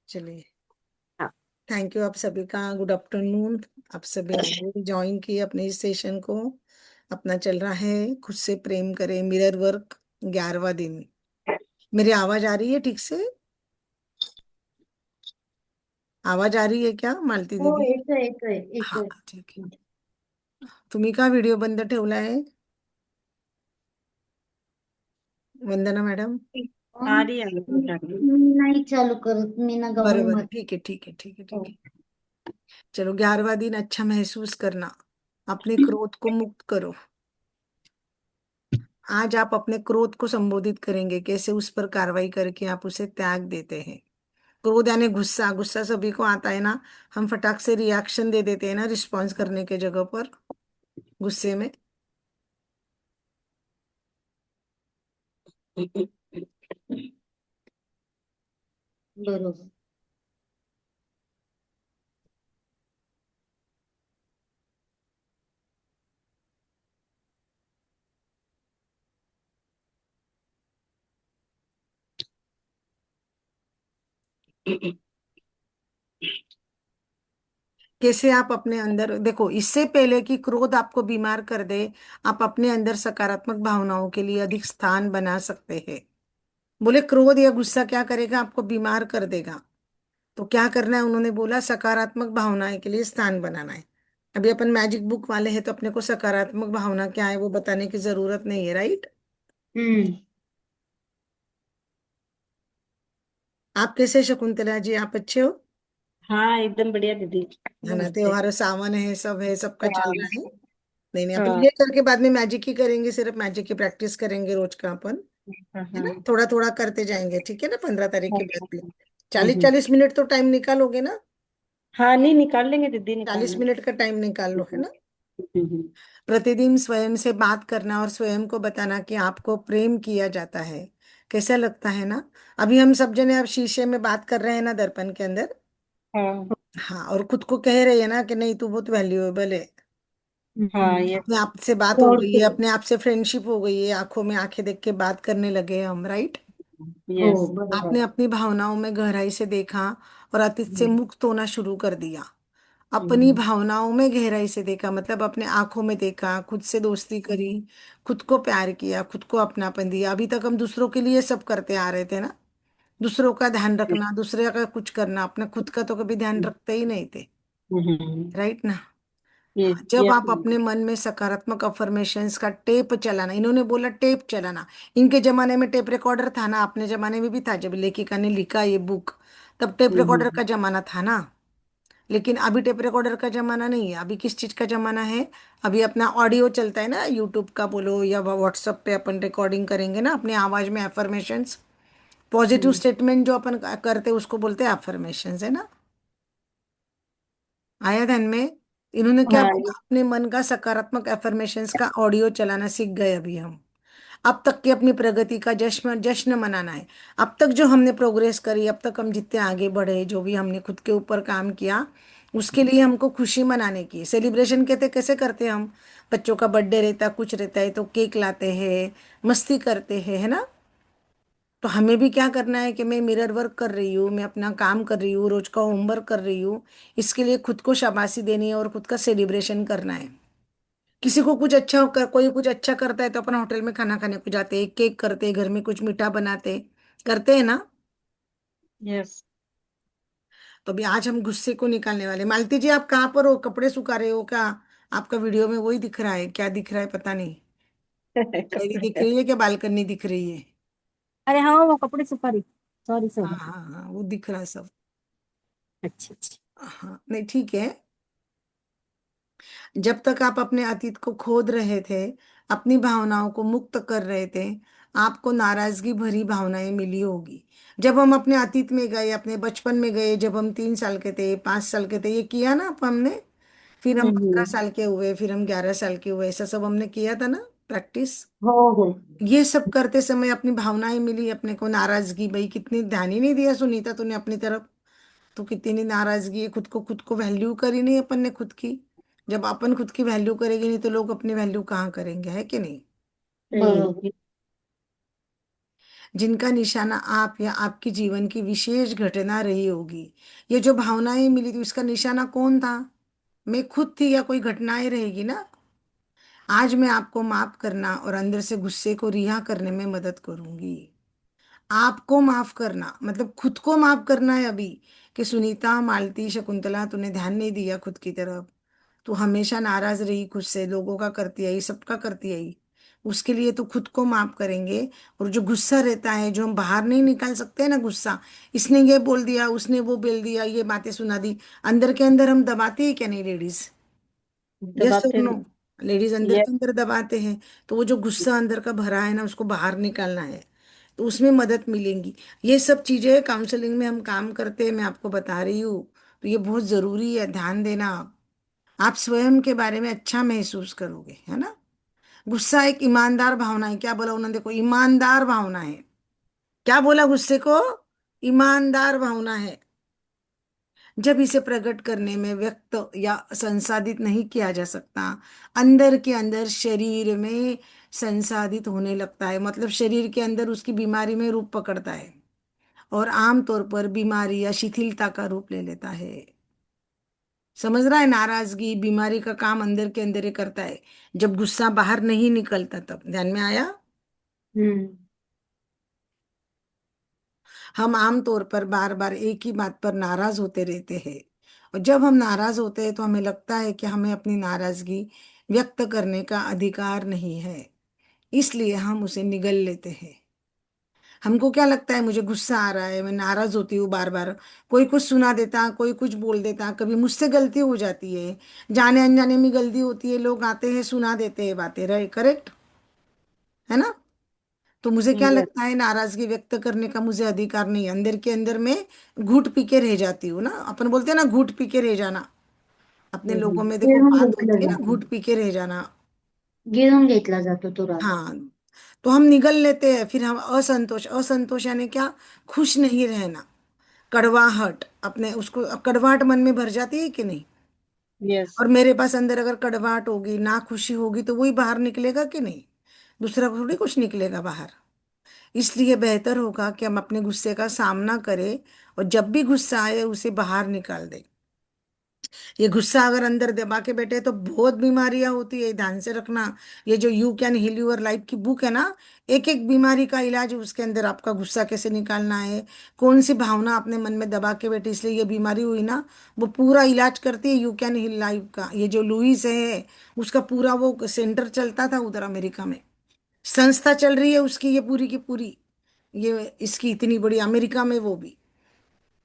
चलिए। हाँ। Thank you आप सभी का, गुड आफ्टरनून। आप सभी आगे ज्वाइन किए अपने इस सेशन को। अपना चल रहा है खुद से प्रेम करें, मिरर वर्क, 11वां दिन। मेरी आवाज आ रही है ठीक से? आवाज आ रही है क्या मालती हो, दीदी? येतोय येतोय हाँ, येतोय. ठीक है। तुम्ही का व्हिडिओ बंद ठेवला आहे, वंदना मॅडम? आ रही है नाही चालू करत मी ना गमन बरोबर, मध्ये. ठीक है ठीक है ठीक है ठीक हो. है। चलो, 11वां दिन अच्छा महसूस करना। अपने क्रोध को मुक्त करो। आज आप अपने क्रोध को संबोधित करेंगे, कैसे उस पर कार्रवाई करके आप उसे त्याग देते हैं। क्रोध यानी गुस्सा, गुस्सा सभी को आता है ना। हम फटाक से रिएक्शन दे देते हैं ना, रिस्पॉन्स करने के जगह पर गुस्से में। बरोबर. कैसे आप अपने अंदर देखो, इससे पहले कि क्रोध आपको बीमार कर दे, आप अपने अंदर सकारात्मक भावनाओं के लिए अधिक स्थान बना सकते हैं। बोले क्रोध या गुस्सा क्या करेगा, आपको बीमार कर देगा। तो क्या करना है, उन्होंने बोला सकारात्मक भावनाएं के लिए स्थान बनाना है। अभी अपन मैजिक बुक वाले हैं, तो अपने को सकारात्मक भावना क्या है वो बताने की जरूरत नहीं है, राइट? हम्म. आप कैसे शकुंतला जी, आप अच्छे हो? हाँ, एकदम बढ़िया दीदी. है ना, नमस्ते. त्योहार सावन है, सब है, सबका चल हाँ. रहा है। नहीं नहीं, अपन हाँ. ये करके बाद में मैजिक ही करेंगे, सिर्फ मैजिक की प्रैक्टिस करेंगे रोज का अपन। हाँ. है ना, हाँ. थोड़ा थोड़ा करते जाएंगे, ठीक है ना, 15 तारीख हाँ. के बाद भी। हाँ. 40-40 मिनट तो टाइम निकालोगे ना? हाँ, नहीं निकाल लेंगे दीदी, निकाल 40 मिनट लेंगे. का टाइम निकाल लो, है हम्म. ना। हम्म. प्रतिदिन स्वयं से बात करना और स्वयं को बताना कि आपको प्रेम किया जाता है। कैसा लगता है ना? अभी हम सब जने अब शीशे में बात कर रहे हैं ना, दर्पण के अंदर। हाँ. हाँ, और खुद को कह रही है ना कि नहीं, तू बहुत वैल्यूएबल है। हाँ. ये अपने आप से बात हो प्राउड गई है, फील. अपने आप से फ्रेंडशिप हो गई है, आंखों में आंखें देख के बात करने लगे हैं हम, राइट? हो, हाँ। आपने बरोबर. अपनी भावनाओं में गहराई से देखा और अतीत से हम्म. मुक्त होना शुरू कर दिया। अपनी हम्म. भावनाओं में गहराई से देखा मतलब अपने आंखों में देखा, खुद से दोस्ती करी, खुद को प्यार किया, खुद को अपनापन दिया। अभी तक हम दूसरों के लिए सब करते आ रहे थे ना, दूसरों का ध्यान रखना, दूसरे का कुछ करना, अपने खुद का तो कभी ध्यान रखते ही नहीं थे, हम्म. राइट ना। ये हाँ, जब ये आप अपने मन में सकारात्मक अफर्मेशंस का टेप चलाना, इन्होंने बोला टेप चलाना। इनके जमाने में टेप रिकॉर्डर था ना, अपने जमाने में भी था, जब लेखिका ने लिखा ये बुक, तब टेप रिकॉर्डर हम्म. का जमाना था ना। लेकिन अभी टेप रिकॉर्डर का जमाना नहीं है, अभी किस चीज का जमाना है? अभी अपना ऑडियो चलता है ना, यूट्यूब का बोलो या व्हाट्सएप पे अपन रिकॉर्डिंग करेंगे ना अपनी आवाज में अफर्मेशंस। पॉजिटिव हम्म. स्टेटमेंट जो अपन करते हैं उसको बोलते हैं अफर्मेशंस, है ना। आया ध्यान में? इन्होंने क्या हाँ. बोला, अपने मन का सकारात्मक अफर्मेशंस का ऑडियो चलाना सीख गए अभी हम। अब तक की अपनी प्रगति का जश्न जश्न मनाना है। अब तक जो हमने प्रोग्रेस करी, अब तक हम जितने आगे बढ़े, जो भी हमने खुद के ऊपर काम किया, उसके लिए हमको खुशी मनाने की सेलिब्रेशन कहते, कैसे करते हैं हम? बच्चों का बर्थडे रहता है, कुछ रहता है तो केक लाते हैं, मस्ती करते हैं, है ना। तो हमें भी क्या करना है कि मैं मिरर वर्क कर रही हूँ, मैं अपना काम कर रही हूँ, रोज का होमवर्क कर रही हूँ। इसके लिए खुद को शाबाशी देनी है और खुद का सेलिब्रेशन करना है। किसी को कुछ अच्छा कर, कोई कुछ अच्छा करता है तो अपन होटल में खाना खाने को जाते हैं, केक करते हैं, घर में कुछ मीठा बनाते हैं, करते हैं ना। यस. तो अभी आज हम गुस्से को निकालने वाले। मालती जी, आप कहाँ पर हो, कपड़े सुखा रहे हो क्या? आपका वीडियो में वही दिख रहा है, क्या दिख रहा है पता नहीं। गैलरी दिख रही है क्या, बालकनी दिख रही है? अरे हाँ, वो कपड़े सुखा रही. सॉरी हाँ सॉरी. हाँ हाँ, वो दिख रहा है सब। अच्छा अच्छा. हाँ, नहीं ठीक है। जब तक आप अपने अतीत को खोद रहे थे, अपनी भावनाओं को मुक्त कर रहे थे, आपको नाराजगी भरी भावनाएं मिली होगी। जब हम अपने अतीत में गए, अपने बचपन में गए, जब हम 3 साल के थे, 5 साल के थे, ये किया ना हमने। फिर हम पंद्रह हम्म. साल के हुए, फिर हम 11 साल के हुए, ऐसा सब हमने किया था ना, प्रैक्टिस। हो हो. ये सब करते समय अपनी भावनाएं मिली अपने को, नाराजगी, भाई कितनी ध्यान ही नहीं दिया सुनीता तूने अपनी तरफ। तो कितनी नाराजगी है, खुद को वैल्यू करी नहीं अपन ने खुद की। जब अपन खुद की वैल्यू करेंगे नहीं तो लोग अपनी वैल्यू कहाँ करेंगे, है कि नहीं? सही है. बरोबर। जिनका निशाना आप या आपकी जीवन की विशेष घटना रही होगी। ये जो भावनाएं मिली थी उसका निशाना कौन था? मैं खुद थी या कोई घटनाएं रहेगी ना। आज मैं आपको माफ करना और अंदर से गुस्से को रिहा करने में मदद करूंगी। आपको माफ करना मतलब खुद को माफ करना है अभी, कि सुनीता, मालती, शकुंतला, तूने ध्यान नहीं दिया खुद की तरफ। तू हमेशा नाराज रही खुद से, लोगों का करती आई, सबका करती आई। उसके लिए तो खुद को माफ करेंगे। और जो गुस्सा रहता है, जो हम बाहर नहीं निकाल सकते हैं ना गुस्सा, इसने ये बोल दिया, उसने वो बोल दिया, ये बातें सुना दी, अंदर के अंदर हम दबाते हैं क्या नहीं लेडीज? यस और दबाते नो? हैं। लेडीज अंदर ये के अंदर दबाते हैं। तो वो जो गुस्सा अंदर का भरा है ना, उसको बाहर निकालना है, तो उसमें मदद मिलेंगी। ये सब चीजें काउंसलिंग में हम काम करते हैं, मैं आपको बता रही हूँ। तो ये बहुत जरूरी है, ध्यान देना आप स्वयं के बारे में अच्छा महसूस करोगे, है ना। गुस्सा एक ईमानदार भावना है। क्या बोला उन्होंने? देखो, ईमानदार भावना है। क्या बोला गुस्से को? ईमानदार भावना है। जब इसे प्रकट करने में व्यक्त या संसाधित नहीं किया जा सकता, अंदर के अंदर शरीर में संसाधित होने लगता है, मतलब शरीर के अंदर उसकी बीमारी में रूप पकड़ता है, और आमतौर पर बीमारी या शिथिलता का रूप ले लेता है। समझ रहा है? नाराजगी बीमारी का काम अंदर के अंदर ही करता है। जब गुस्सा बाहर नहीं निकलता तब। ध्यान में आया? हम्म। हम आमतौर पर बार बार एक ही बात पर नाराज होते रहते हैं। और जब हम नाराज होते हैं तो हमें लगता है कि हमें अपनी नाराजगी व्यक्त करने का अधिकार नहीं है, इसलिए हम उसे निगल लेते हैं। हमको क्या लगता है? मुझे गुस्सा आ रहा है, मैं नाराज होती हूँ बार बार। कोई कुछ सुना देता, कोई कुछ बोल देता, कभी मुझसे गलती हो जाती है, जाने अनजाने में गलती होती है, लोग आते हैं सुना देते हैं बातें, रहे करेक्ट है ना। तो मुझे क्या ये लगता है, नाराजगी व्यक्त करने का मुझे अधिकार नहीं है। अंदर के अंदर में घूट पी के रह जाती हूँ ना, अपन बोलते हैं ना घूट पी के रह जाना। अपने लोगों में देखो गिळून बात घेतलं होती है ना, जातं. घूट पी के रह जाना। गिळून घेतला जातो तो राग. हाँ, तो हम निगल लेते हैं। फिर हम असंतोष, असंतोष यानी क्या? खुश नहीं रहना। कड़वाहट, अपने उसको कड़वाहट मन में भर जाती है कि नहीं। यस. और मेरे पास अंदर अगर कड़वाहट होगी, ना खुशी होगी, तो वही बाहर निकलेगा कि नहीं? दूसरा थोड़ी कुछ निकलेगा बाहर। इसलिए बेहतर होगा कि हम अपने गुस्से का सामना करें, और जब भी गुस्सा आए उसे बाहर निकाल दें। ये गुस्सा अगर अंदर दबा के बैठे तो बहुत बीमारियां होती है, ध्यान से रखना। ये जो you can heal your life की बुक है ना, एक एक बीमारी का इलाज है उसके अंदर। आपका गुस्सा कैसे निकालना है, कौन सी भावना अपने मन में दबा के बैठी इसलिए ये बीमारी हुई ना, वो पूरा इलाज करती है यू कैन हील लाइफ का। ये जो लुइस है, उसका पूरा वो सेंटर चलता था उधर अमेरिका में, संस्था चल रही है उसकी, ये पूरी की पूरी, ये इसकी इतनी बड़ी अमेरिका में, वो भी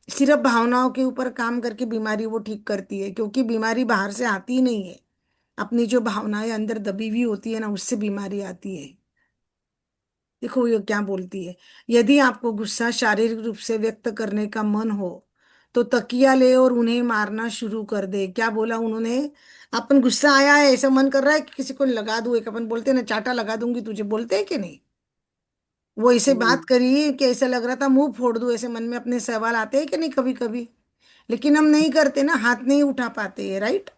सिर्फ भावनाओं के ऊपर काम करके बीमारी वो ठीक करती है, क्योंकि बीमारी बाहर से आती ही नहीं है। अपनी जो भावनाएं अंदर दबी हुई होती है ना, उससे बीमारी आती है। देखो ये क्या बोलती है, यदि आपको गुस्सा शारीरिक रूप से व्यक्त करने का मन हो तो तकिया ले और उन्हें मारना शुरू कर दे। क्या बोला उन्होंने? अपन गुस्सा आया है, ऐसा मन कर रहा है कि किसी को लगा दूं, एक अपन बोलते हैं ना, चाटा लगा दूंगी तुझे, बोलते हैं कि नहीं। वो ऐसे बात करी कि ऐसा लग रहा था मुंह फोड़ दूं, ऐसे मन में अपने सवाल आते हैं कि नहीं कभी कभी। लेकिन हम नहीं करते ना, हाथ नहीं उठा पाते हैं, राइट।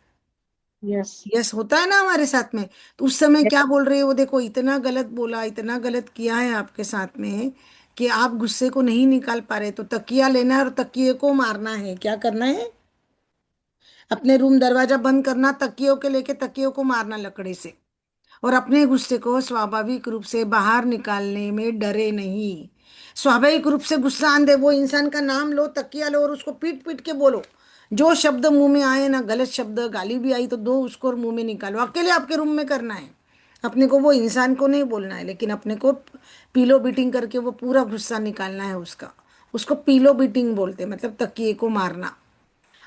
यस. यस, होता है ना हमारे साथ में। तो उस समय क्या बोल रहे हो? देखो इतना गलत बोला, इतना गलत किया है आपके साथ में, कि आप गुस्से को नहीं निकाल पा रहे, तो तकिया लेना है और तकिए को मारना है। क्या करना है? अपने रूम दरवाजा बंद करना, तकियों के लेके तकियों को मारना लकड़ी से। और अपने गुस्से को स्वाभाविक रूप से बाहर निकालने में डरे नहीं। स्वाभाविक रूप से गुस्सा आंदे, वो इंसान का नाम लो, तकिया लो और उसको पीट पीट के बोलो। जो शब्द मुंह में आए ना, गलत शब्द, गाली भी आई तो दो उसको और मुंह में निकालो, अकेले आपके रूम में करना है। अपने को, वो इंसान को नहीं बोलना है, लेकिन अपने को पीलो बीटिंग करके वो पूरा गुस्सा निकालना है उसका। उसको पीलो बीटिंग बोलते हैं, मतलब तकिए को मारना।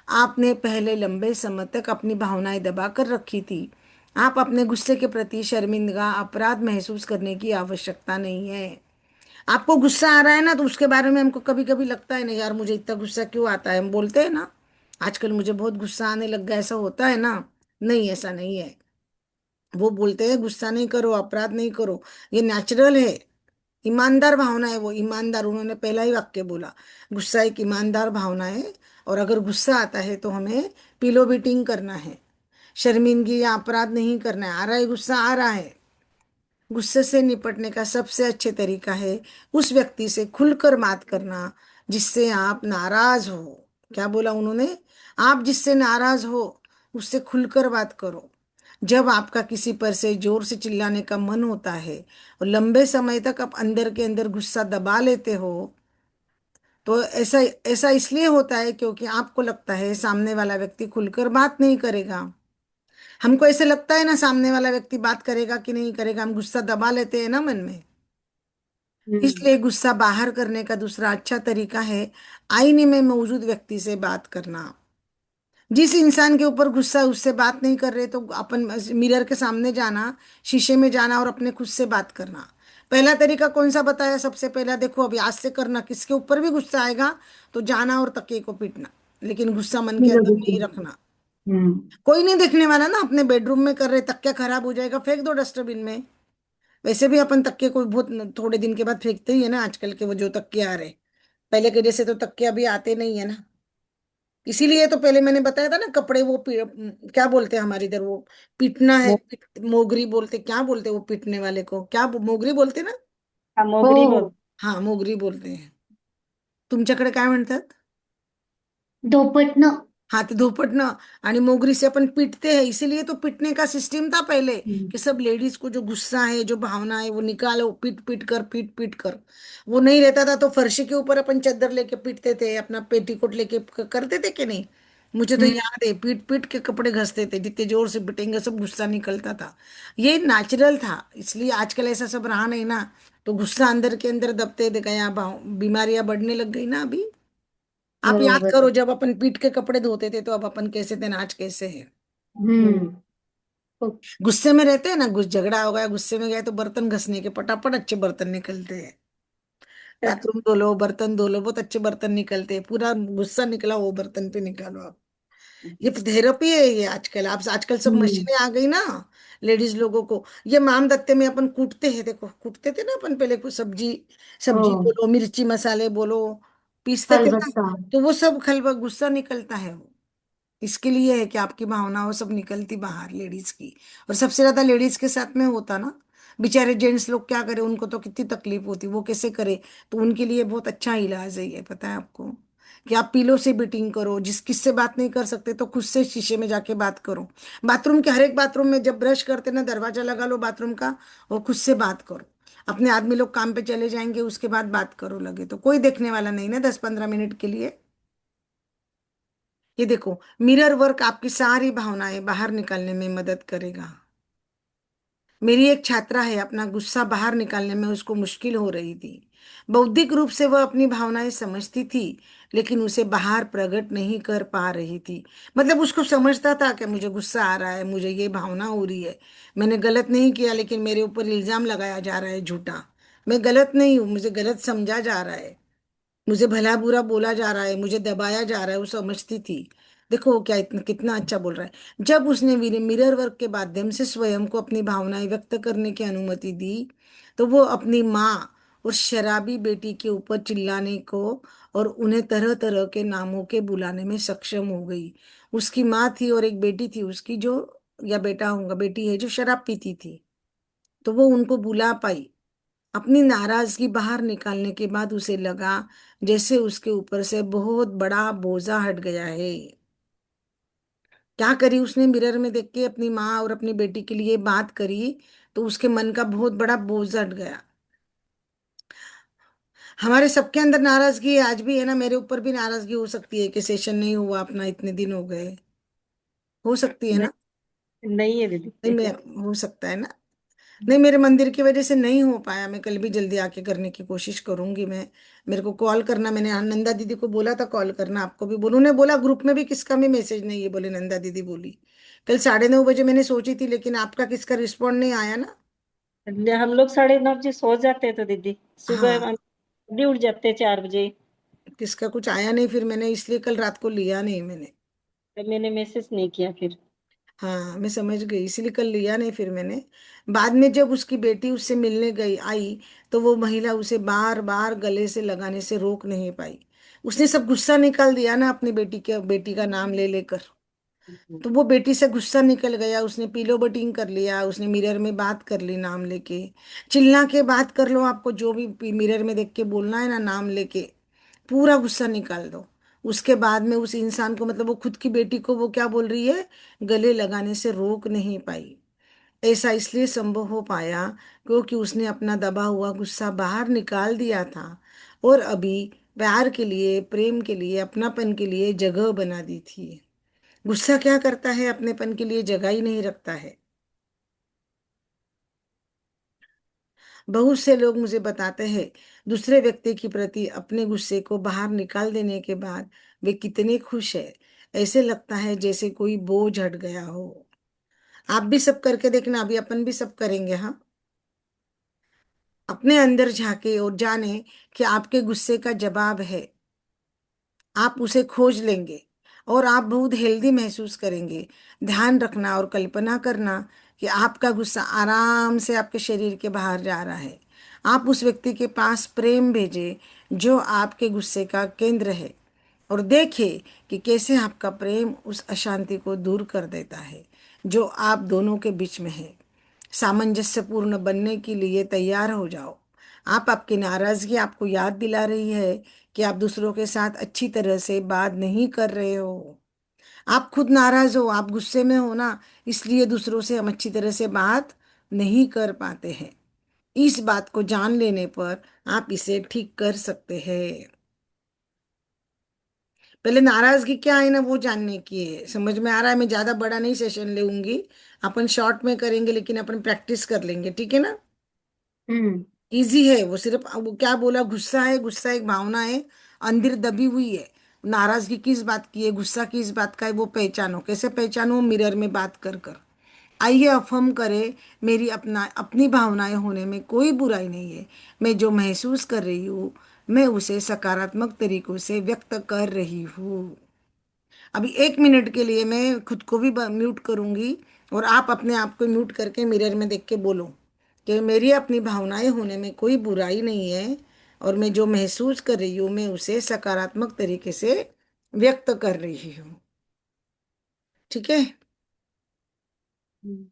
आपने पहले लंबे समय तक अपनी भावनाएं दबा कर रखी थी। आप अपने गुस्से के प्रति शर्मिंदा, अपराध महसूस करने की आवश्यकता नहीं है। आपको गुस्सा आ रहा है ना, तो उसके बारे में हमको कभी कभी लगता है ना, यार मुझे इतना गुस्सा क्यों आता है, हम बोलते हैं ना, आजकल मुझे बहुत गुस्सा आने लग गया, ऐसा होता है ना। नहीं, ऐसा नहीं है। वो बोलते हैं गुस्सा नहीं करो, अपराध नहीं करो, ये नेचुरल है। ईमानदार भावना है वो, ईमानदार, उन्होंने पहला ही वाक्य बोला, गुस्सा एक ईमानदार भावना है। और अगर गुस्सा आता है तो हमें पिलो बीटिंग करना है, शर्मिंदगी या अपराध नहीं करना है। आ रहा है गुस्सा, आ रहा है, गुस्से से निपटने का सबसे अच्छे तरीका है उस व्यक्ति से खुलकर बात करना जिससे आप नाराज हो। क्या बोला उन्होंने? आप जिससे नाराज हो उससे खुलकर बात करो। जब आपका किसी पर से जोर से चिल्लाने का मन होता है और लंबे समय तक आप अंदर के अंदर गुस्सा दबा लेते हो, तो ऐसा ऐसा इसलिए होता है क्योंकि आपको लगता है सामने वाला व्यक्ति खुलकर बात नहीं करेगा। हमको ऐसे लगता है ना सामने वाला व्यक्ति बात करेगा कि नहीं करेगा, हम गुस्सा दबा लेते हैं ना मन में। हम्म। इसलिए गुस्सा बाहर करने का दूसरा अच्छा तरीका है आईने में मौजूद व्यक्ति से बात करना। जिस इंसान के ऊपर गुस्सा है, उससे बात नहीं कर रहे तो अपन मिरर के सामने जाना, शीशे में जाना और अपने खुद से बात करना। पहला तरीका कौन सा बताया? सबसे पहला देखो, अभी आज से करना, किसके ऊपर भी गुस्सा आएगा तो जाना और तकिए को पीटना, लेकिन गुस्सा मन के अंदर नहीं रखना। हम्म। कोई नहीं देखने वाला ना, अपने बेडरूम में कर रहे, तकिया खराब हो जाएगा फेंक दो डस्टबिन में। वैसे भी अपन तकिए को बहुत थोड़े दिन के बाद फेंकते ही है ना, आजकल के वो जो तकिए आ रहे। पहले के जैसे तो तकिए अभी आते नहीं है ना। इसीलिए तो पहले मैंने बताया था ना, कपड़े वो क्या बोलते हैं हमारे इधर वो, पीटना है, मो- मोगरी बोलते, क्या बोलते हैं वो पीटने वाले को, क्या मोगरी बोलते ना? हाँ, हो मोगरी हो बोल। हाँ मोगरी बोलते हैं। तुमच्याकडे काय म्हणतात? धोपटणं. हाथ धोपटना। आणि मोगरी से अपन पीटते हैं, इसीलिए तो पीटने का सिस्टम था पहले हम्म। कि सब लेडीज को जो गुस्सा है जो भावना है वो निकालो, पीट पीट कर, पीट पीट कर। वो नहीं रहता था तो फर्शी के ऊपर अपन चादर लेके पीटते थे, अपना पेटीकोट लेके करते थे कि नहीं? मुझे तो हम्म। याद है, पीट पीट के कपड़े घसते थे, जितने जोर से पीटेंगे सब गुस्सा निकलता था। ये नेचुरल था, इसलिए आजकल ऐसा सब रहा नहीं ना। तो गुस्सा अंदर के अंदर दबते गया, बीमारियां बढ़ने लग गई ना अभी। आप याद बरोबर. करो, जब अपन पीट के कपड़े धोते थे तो अब अपन कैसे थे ना, आज कैसे है। हम्म. खूप. गुस्से में रहते हैं ना, झगड़ा हो गया, गुस्से में गए तो बर्तन घसने के फटाफट अच्छे बर्तन निकलते हैं। बाथरूम धो लो, बर्तन धो लो, बहुत अच्छे बर्तन निकलते हैं। पूरा गुस्सा निकला वो बर्तन पे निकालो आप। ये थेरेपी है ये आजकल। आप आजकल सब हम्म. मशीनें आ गई ना। लेडीज लोगों को ये माम दत्ते में अपन कूटते हैं, देखो कूटते थे ना अपन पहले, कुछ सब्जी, हो. सब्जी बोलो, मिर्ची मसाले बोलो, पीसते थे ना। खलबत्ता. तो वो सब खलबा गुस्सा निकलता है वो। इसके लिए है कि आपकी भावनाओं सब निकलती बाहर लेडीज की। और सबसे ज्यादा लेडीज के साथ में होता ना। बेचारे जेंट्स लोग क्या करें, उनको तो कितनी तकलीफ होती, वो कैसे करे? तो उनके लिए बहुत अच्छा इलाज है ये, पता है आपको? कि आप पीलो से बीटिंग करो, जिस किससे बात नहीं कर सकते तो खुद से शीशे में जाके बात करो। बाथरूम के हर एक बाथरूम में जब ब्रश करते ना, दरवाजा लगा लो बाथरूम का और खुद से बात करो। अपने आदमी लोग काम पे चले जाएंगे उसके बाद बात करो, लगे तो कोई देखने वाला नहीं ना, 10-15 मिनट के लिए। ये देखो, मिरर वर्क आपकी सारी भावनाएं बाहर निकालने में मदद करेगा। मेरी एक छात्रा है, अपना गुस्सा बाहर निकालने में उसको मुश्किल हो रही थी। बौद्धिक रूप से वह अपनी भावनाएं समझती थी, लेकिन उसे बाहर प्रकट नहीं कर पा रही थी। मतलब उसको समझता था कि मुझे गुस्सा आ रहा है, मुझे ये भावना हो रही है, मैंने गलत नहीं किया लेकिन मेरे ऊपर इल्जाम लगाया जा रहा है झूठा, मैं गलत नहीं हूं, मुझे गलत समझा जा रहा है, मुझे भला बुरा बोला जा रहा है, मुझे दबाया जा रहा है, वो समझती थी। देखो क्या इतना कितना अच्छा बोल रहा है। जब उसने मिरर वर्क के माध्यम से स्वयं को अपनी भावनाएं व्यक्त करने की अनुमति दी, तो वो अपनी माँ और शराबी बेटी के ऊपर चिल्लाने को और उन्हें तरह तरह के नामों के बुलाने में सक्षम हो गई। उसकी माँ थी और एक बेटी थी उसकी जो, या बेटा होगा, बेटी है जो शराब पीती थी, तो वो उनको बुला पाई। अपनी नाराजगी बाहर निकालने के बाद उसे लगा जैसे उसके ऊपर से बहुत बड़ा बोझा हट गया है। क्या करी उसने? मिरर में देख के अपनी माँ और अपनी बेटी के लिए बात करी, तो उसके मन का बहुत बड़ा बोझ हट गया। हमारे सबके अंदर नाराजगी आज भी है ना, मेरे ऊपर भी नाराजगी हो सकती है कि सेशन नहीं हुआ अपना, इतने दिन हो गए, हो सकती है नहीं, ना? नहीं है नहीं, दीदी. मैं, हो सकता है ना। नहीं, मेरे मंदिर की वजह से नहीं हो पाया, मैं कल भी जल्दी आके करने की कोशिश करूंगी मैं। मेरे को कॉल करना, मैंने नंदा दीदी को बोला था कॉल करना, आपको भी बोलूं, उन्होंने बोला ग्रुप में भी किसका भी मैसेज नहीं है, बोले नंदा दीदी बोली। कल 9:30 बजे मैंने सोची थी, लेकिन आपका किसका रिस्पॉन्ड नहीं आया ना। हम लोग 9:30 बजे सो जाते हैं तो दीदी, सुबह हाँ, हम जल्दी उठ जाते हैं 4 बजे. किसका कुछ आया नहीं, फिर मैंने इसलिए कल रात को लिया नहीं मैंने। तो मैंने मैसेज नहीं किया फिर. हाँ मैं समझ गई, इसलिए कल लिया नहीं फिर मैंने। बाद में जब उसकी बेटी उससे मिलने गई आई, तो वो महिला उसे बार बार गले से लगाने से रोक नहीं पाई। उसने सब गुस्सा निकाल दिया ना अपनी बेटी के, बेटी का नाम ले लेकर। तो वो बेटी से गुस्सा निकल गया, उसने पिलो बटिंग कर लिया, उसने मिरर में बात कर ली नाम लेके। चिल्ला के बात कर लो, आपको जो भी मिरर में देख के बोलना है ना, नाम लेके पूरा गुस्सा निकाल दो। उसके बाद में उस इंसान को, मतलब वो खुद की बेटी को वो क्या बोल रही है, गले लगाने से रोक नहीं पाई। ऐसा इसलिए संभव हो पाया क्योंकि उसने अपना दबा हुआ गुस्सा बाहर निकाल दिया था, और अभी प्यार के लिए, प्रेम के लिए, अपनापन के लिए जगह बना दी थी। गुस्सा क्या करता है, अपनेपन के लिए जगह ही नहीं रखता है। बहुत से लोग मुझे बताते हैं, दूसरे व्यक्ति के प्रति अपने गुस्से को बाहर निकाल देने के बाद वे कितने खुश है। ऐसे लगता है जैसे कोई बोझ हट गया हो। आप भी सब करके देखना, अभी अपन भी सब करेंगे, हाँ। अपने अंदर झांके और जाने कि आपके गुस्से का जवाब है। आप उसे खोज लेंगे और आप बहुत हेल्दी महसूस करेंगे। ध्यान रखना और कल्पना करना कि आपका गुस्सा आराम से आपके शरीर के बाहर जा रहा है। आप उस व्यक्ति के पास प्रेम भेजें जो आपके गुस्से का केंद्र है, और देखिए कि कैसे आपका प्रेम उस अशांति को दूर कर देता है जो आप दोनों के बीच में है। सामंजस्यपूर्ण बनने के लिए तैयार हो जाओ। आप, आपकी नाराजगी आपको याद दिला रही है कि आप दूसरों के साथ अच्छी तरह से बात नहीं कर रहे हो। आप खुद नाराज हो, आप गुस्से में हो ना, इसलिए दूसरों से हम अच्छी तरह से बात नहीं कर पाते हैं। इस बात को जान लेने पर आप इसे ठीक कर सकते हैं। पहले नाराजगी क्या है ना, वो जानने की है। समझ में आ रहा है? मैं ज्यादा बड़ा नहीं सेशन लूंगी, अपन शॉर्ट में करेंगे, लेकिन अपन प्रैक्टिस कर लेंगे, ठीक है ना। हम्म। इजी है वो, सिर्फ वो क्या बोला, गुस्सा है, गुस्सा एक भावना है, अंदर दबी हुई है। नाराजगी किस बात की है, गुस्सा किस बात का है, वो पहचानो। कैसे पहचानो? मिरर में बात कर कर। आइए अफर्म करें, मेरी अपनी भावनाएं होने में कोई बुराई नहीं है। मैं जो महसूस कर रही हूँ, मैं उसे सकारात्मक तरीकों से व्यक्त कर रही हूँ। अभी 1 मिनट के लिए मैं खुद को भी म्यूट करूंगी, और आप अपने आप को म्यूट करके मिरर में देख के बोलो कि मेरी अपनी भावनाएं होने में कोई बुराई नहीं है, और मैं जो महसूस कर रही हूँ मैं उसे सकारात्मक तरीके से व्यक्त कर रही हूँ। ठीक है। हम्म.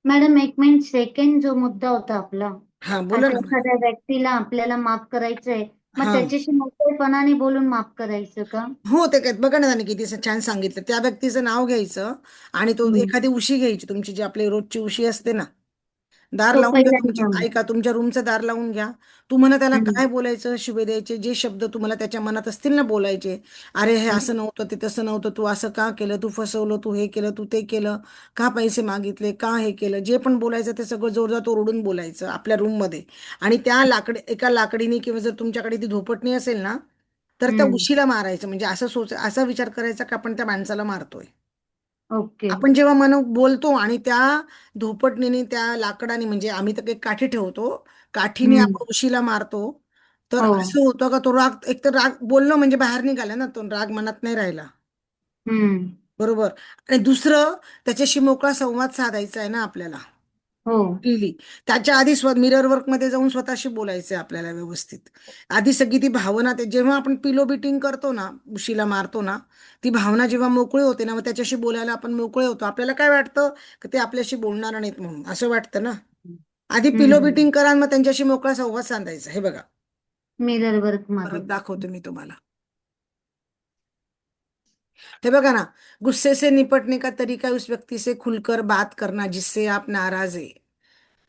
Madam, 1 minute. सेकंड जो मुद्दा होता आपला, हाँ बोला आता ना मला. एखाद्या व्यक्तीला आपल्याला माफ करायचंय, मग हा. त्याच्याशी मोकळेपणाने बोलून माफ करायचं का? हो, ते काय बघा ना, त्याने किती छान सांगितलं. त्या व्यक्तीचं नाव घ्यायचं आणि तो हम्म. एखादी उशी घ्यायची, तुमची जी आपली रोजची उशी असते ना, दार तो लावून घ्या तुमच्या, पहिल्यांदा. ऐका, तुमच्या रूमचं दार लावून घ्या. तुम्हाला त्याला हम्म. काय बोलायचं, शुभे द्यायचे, जे शब्द तुम्हाला त्याच्या मनात असतील ना बोलायचे. अरे हे असं नव्हतं, ते तसं नव्हतं, तू असं का केलं, तू फसवलं, तू हे केलं, तू ते केलं, का पैसे मागितले, का हे केलं, जे पण बोलायचं ते सगळं जोरदार ओरडून बोलायचं आपल्या रूममध्ये. आणि त्या एका लाकडीने, किंवा जर तुमच्याकडे ती धोपटणी असेल ना, तर त्या हम्म. उशीला मारायचं. म्हणजे असा विचार करायचा की आपण त्या माणसाला मारतोय. ओके. आपण जेव्हा बोलतो आणि त्या धोपटणीने, त्या लाकडाने, म्हणजे आम्ही तर एक काठी ठेवतो, काठीने हम्म. आपण उशीला मारतो, तर हो. असं होतं का तो राग, एक तर राग बोलणं म्हणजे बाहेर निघाला ना, तो राग मनात नाही राहिला. हम्म. बरोबर. आणि दुसरं, त्याच्याशी मोकळा संवाद साधायचा आहे ना आपल्याला. हो. फ्रीली. त्याच्या आधी मिरर वर्क मध्ये जाऊन स्वतःशी बोलायचंय आपल्याला व्यवस्थित. आधी सगळी ती भावना, ते जेव्हा आपण पिलो बिटिंग करतो ना, उशीला मारतो ना, ती भावना जेव्हा मोकळी होते ना, मग त्याच्याशी बोलायला आपण मोकळे होतो. आपल्याला काय वाटतं की ते आपल्याशी बोलणार नाहीत म्हणून, असं वाटतं ना. आधी पिलो हम्म. बिटिंग करा आणि मग त्यांच्याशी मोकळा संवाद साधायचा. हे बघा, मिरर वर्क मध्ये. परत दाखवतो मी तुम्हाला. हे बघा ना, गुस्से से निपटने का तरीका है उस व्यक्ति से खुलकर बात करना जिससे आप नाराज है।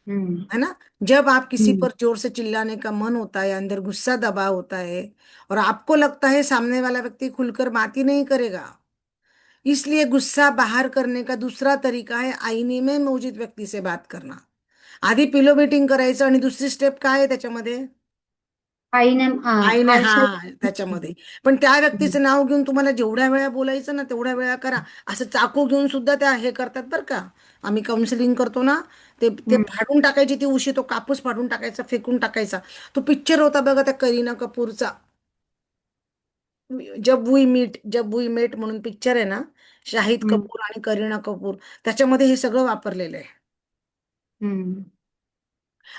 हम्म. है ना। जब आप किसी हम्म. पर जोर से चिल्लाने का मन होता है, अंदर गुस्सा दबा होता है, और आपको लगता है सामने वाला व्यक्ति खुलकर बात ही नहीं करेगा, इसलिए गुस्सा बाहर करने का दूसरा तरीका है आईने में मौजूद व्यक्ति से बात करना. आधी पिलो मीटिंग करायचं, आणि दुसरी स्टेप काय आहे त्याच्यामध्ये, आईने आईने, हा, आरशात. त्याच्यामध्ये. पण त्या व्यक्तीचं नाव घेऊन तुम्हाला जेवढ्या वेळा बोलायचं ना तेवढ्या वेळा करा. असं चाकू घेऊन सुद्धा त्या हे करतात बरं का. आम्ही काउन्सिलिंग करतो ना, ते ते हम्म. फाडून टाकायची ती उशी, तो कापूस फाडून टाकायचा, फेकून टाकायचा. तो पिक्चर होता बघा त्या करीना कपूरचा, जब वी मेट म्हणून पिक्चर आहे ना, शाहिद हम्म. कपूर आणि करीना कपूर, त्याच्यामध्ये हे सगळं वापरलेलं आहे. हम्म.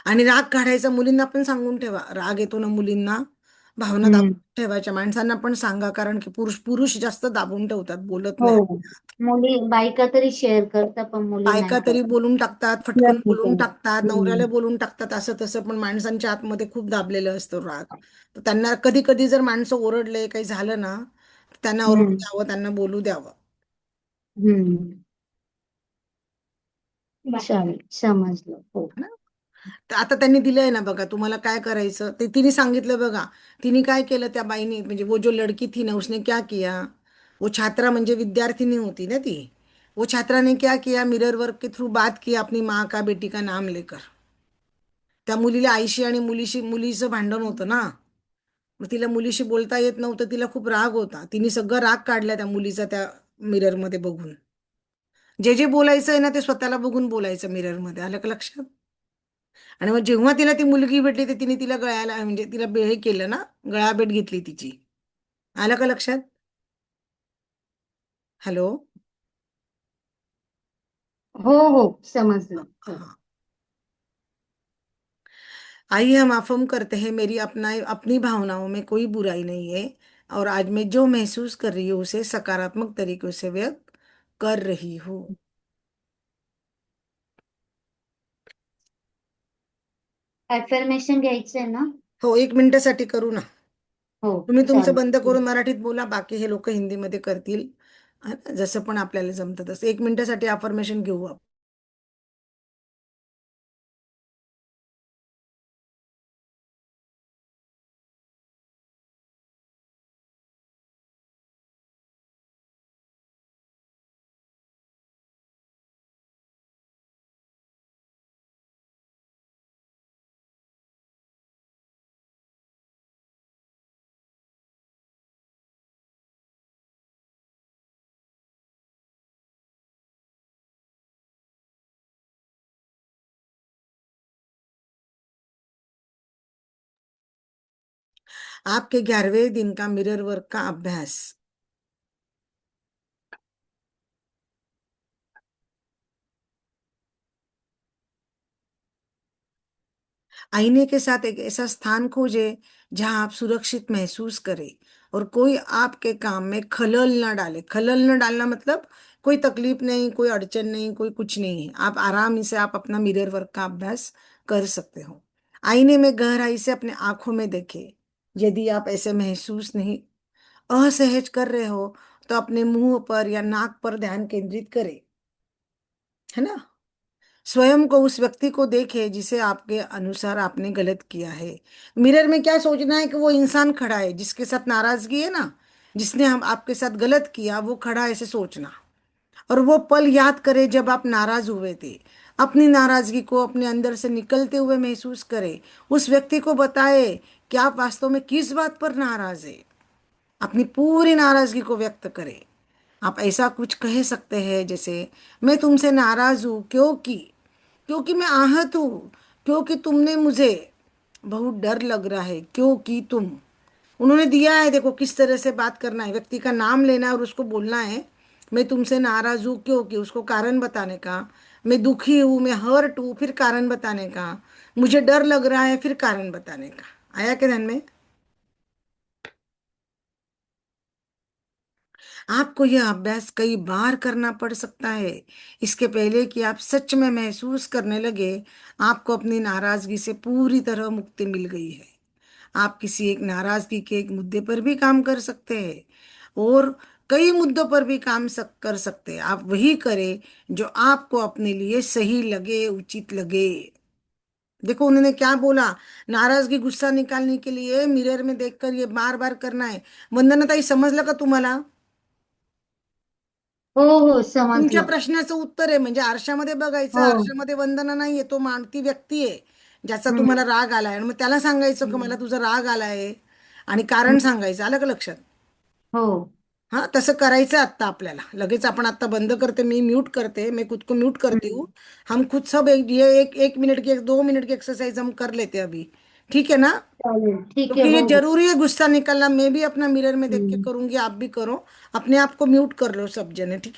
आणि राग काढायचा मुलींना पण सांगून ठेवा, राग येतो ना मुलींना, भावना हम्म. दाबून ठेवायच्या. माणसांना पण सांगा, कारण की पुरुष पुरुष जास्त दाबून ठेवतात, बोलत नाही. हो. मुली बायका तरी शेअर करतात पण मुली बायका नाही तरी करत. बोलून टाकतात, फटकन प्रयत्न बोलून केला. टाकतात, नवऱ्याला हम्म. बोलून टाकतात, असं तसं. पण माणसांच्या आतमध्ये खूप दाबलेलं असतं राग. तर त्यांना कधी कधी जर माणसं ओरडले, काही झालं ना, तर त्यांना ओरडू हम्म. द्यावं, त्यांना बोलू द्यावं. हम्म. चालेल, समजलं. हो. है ना? तर आता त्यांनी दिलंय ना बघा, तुम्हाला काय करायचं ते तिने सांगितलं बघा. तिने काय केलं त्या बाईने, म्हणजे वो जो लड़की थी ना, उसने क्या किया, वो छात्रा म्हणजे विद्यार्थिनी होती ना ती, वो छात्रा ने क्या किया, मिरर वर्क के थ्रू बात किया अपनी माँ का बेटी का नाम लेकर. त्या मुलीला आईशी आणि मुलीचं भांडण होतं ना, मग तिला मुलीशी बोलता येत नव्हतं, तिला खूप राग होता, तिने सगळं राग काढला त्या मुलीचा त्या मिररमध्ये बघून. जे जे बोलायचं आहे ना ते स्वतःला बघून बोलायचं मिररमध्ये, आलं का लक्षात? आणि मग जेव्हा तिला ती मुलगी भेटली, तर तिने तिला गळ्याला, म्हणजे तिला हे केलं ना, गळाभेट घेतली तिची. आलं का लक्षात? हॅलो. हो हो, समजलं. हो. हाँ. आइए हम अफर्म करते हैं, मेरी अपना अपनी भावनाओं में कोई बुराई नहीं है, और आज मैं जो महसूस कर रही हूँ उसे सकारात्मक तरीकों से व्यक्त कर रही हूँ. अफर्मेशन घ्यायचंय ना? हो, 1 मिनिटासाठी करू ना. हो, तुम्ही तुमचं बंद चालेल. करून मराठीत बोला, बाकी हे लोक हिंदीमध्ये करतील. हा ना, जसं पण आपल्याला जमतं तसं 1 मिनिटासाठी अफर्मेशन घेऊ आपण. आपके 11वें दिन का मिरर वर्क का अभ्यास. आईने के साथ एक ऐसा स्थान खोजे जहां आप सुरक्षित महसूस करें और कोई आपके काम में खलल ना डाले. खलल न डालना मतलब कोई तकलीफ नहीं, कोई अड़चन नहीं, कोई कुछ नहीं है. आप आराम से आप अपना मिरर वर्क का अभ्यास कर सकते हो. आईने में गहराई से अपने आंखों में देखें. यदि आप ऐसे महसूस नहीं, असहज कर रहे हो, तो अपने मुंह पर या नाक पर ध्यान केंद्रित करें. है ना? स्वयं को, उस व्यक्ति को देखे जिसे आपके अनुसार आपने गलत किया है. मिरर में क्या सोचना है कि वो इंसान खड़ा है जिसके साथ नाराजगी है ना, जिसने हम आपके साथ गलत किया, वो खड़ा है, ऐसे सोचना. और वो पल याद करे जब आप नाराज हुए थे. अपनी नाराजगी को अपने अंदर से निकलते हुए महसूस करे. उस व्यक्ति को बताए कि आप वास्तव में किस बात पर नाराज है. अपनी पूरी नाराजगी को व्यक्त करें. आप ऐसा कुछ कह सकते हैं जैसे, मैं तुमसे नाराज हूं क्योंकि, क्योंकि मैं आहत हूँ, क्योंकि तुमने मुझे, बहुत डर लग रहा है क्योंकि तुम. उन्होंने दिया है, देखो किस तरह से बात करना है, व्यक्ति का नाम लेना है और उसको बोलना है, मैं तुमसे नाराज हूँ क्योंकि, उसको कारण बताने का. मैं दुखी हूँ, मैं हर्ट हूँ, फिर कारण बताने का. मुझे डर लग रहा है, फिर कारण बताने का. आया क्या ध्यान में? आपको यह अभ्यास कई बार करना पड़ सकता है, इसके पहले कि आप सच में महसूस करने लगे आपको अपनी नाराजगी से पूरी तरह मुक्ति मिल गई है. आप किसी एक नाराजगी के एक मुद्दे पर भी काम कर सकते हैं, और कई मुद्दों पर भी कर सकते हैं. आप वही करें जो आपको अपने लिए सही लगे, उचित लगे. देखो उन्होंने क्या बोला, नाराजगी, गुस्सा निकालने के लिए मिरर में देखकर ये बार बार करना है. वंदना ताई, समजलं का तुम्हाला? हो हो, तुमच्या समजलं. प्रश्नाचं उत्तर आहे, म्हणजे आरशामध्ये बघायचं, हो. आरशामध्ये वंदना नाहीये, तो ती व्यक्ती आहे ज्याचा हम्म. तुम्हाला राग आलाय, आणि मग त्याला सांगायचं की मला हम्म. तुझा राग आलाय, आणि कारण हम्म. सांगायचं. आलं का लक्षात? हो. हाँ, तसं करायचं आत्ता आपल्याला. लगेच आपण आत्ता बंद करते, मी म्यूट करते, मैं खुद को म्यूट करती हम्म. हूँ. हम खुद सब ये एक मिनट की, 2 मिनट की एक्सरसाइज हम कर लेते हैं अभी. ठीक है ना? चालेल, ठीक आहे. क्योंकि ये हो हो. जरूरी है गुस्सा निकलना. मैं भी अपना मिरर में देख के हम्म. करूंगी, आप भी करो. अपने आप को म्यूट कर लो सब जने, ठीक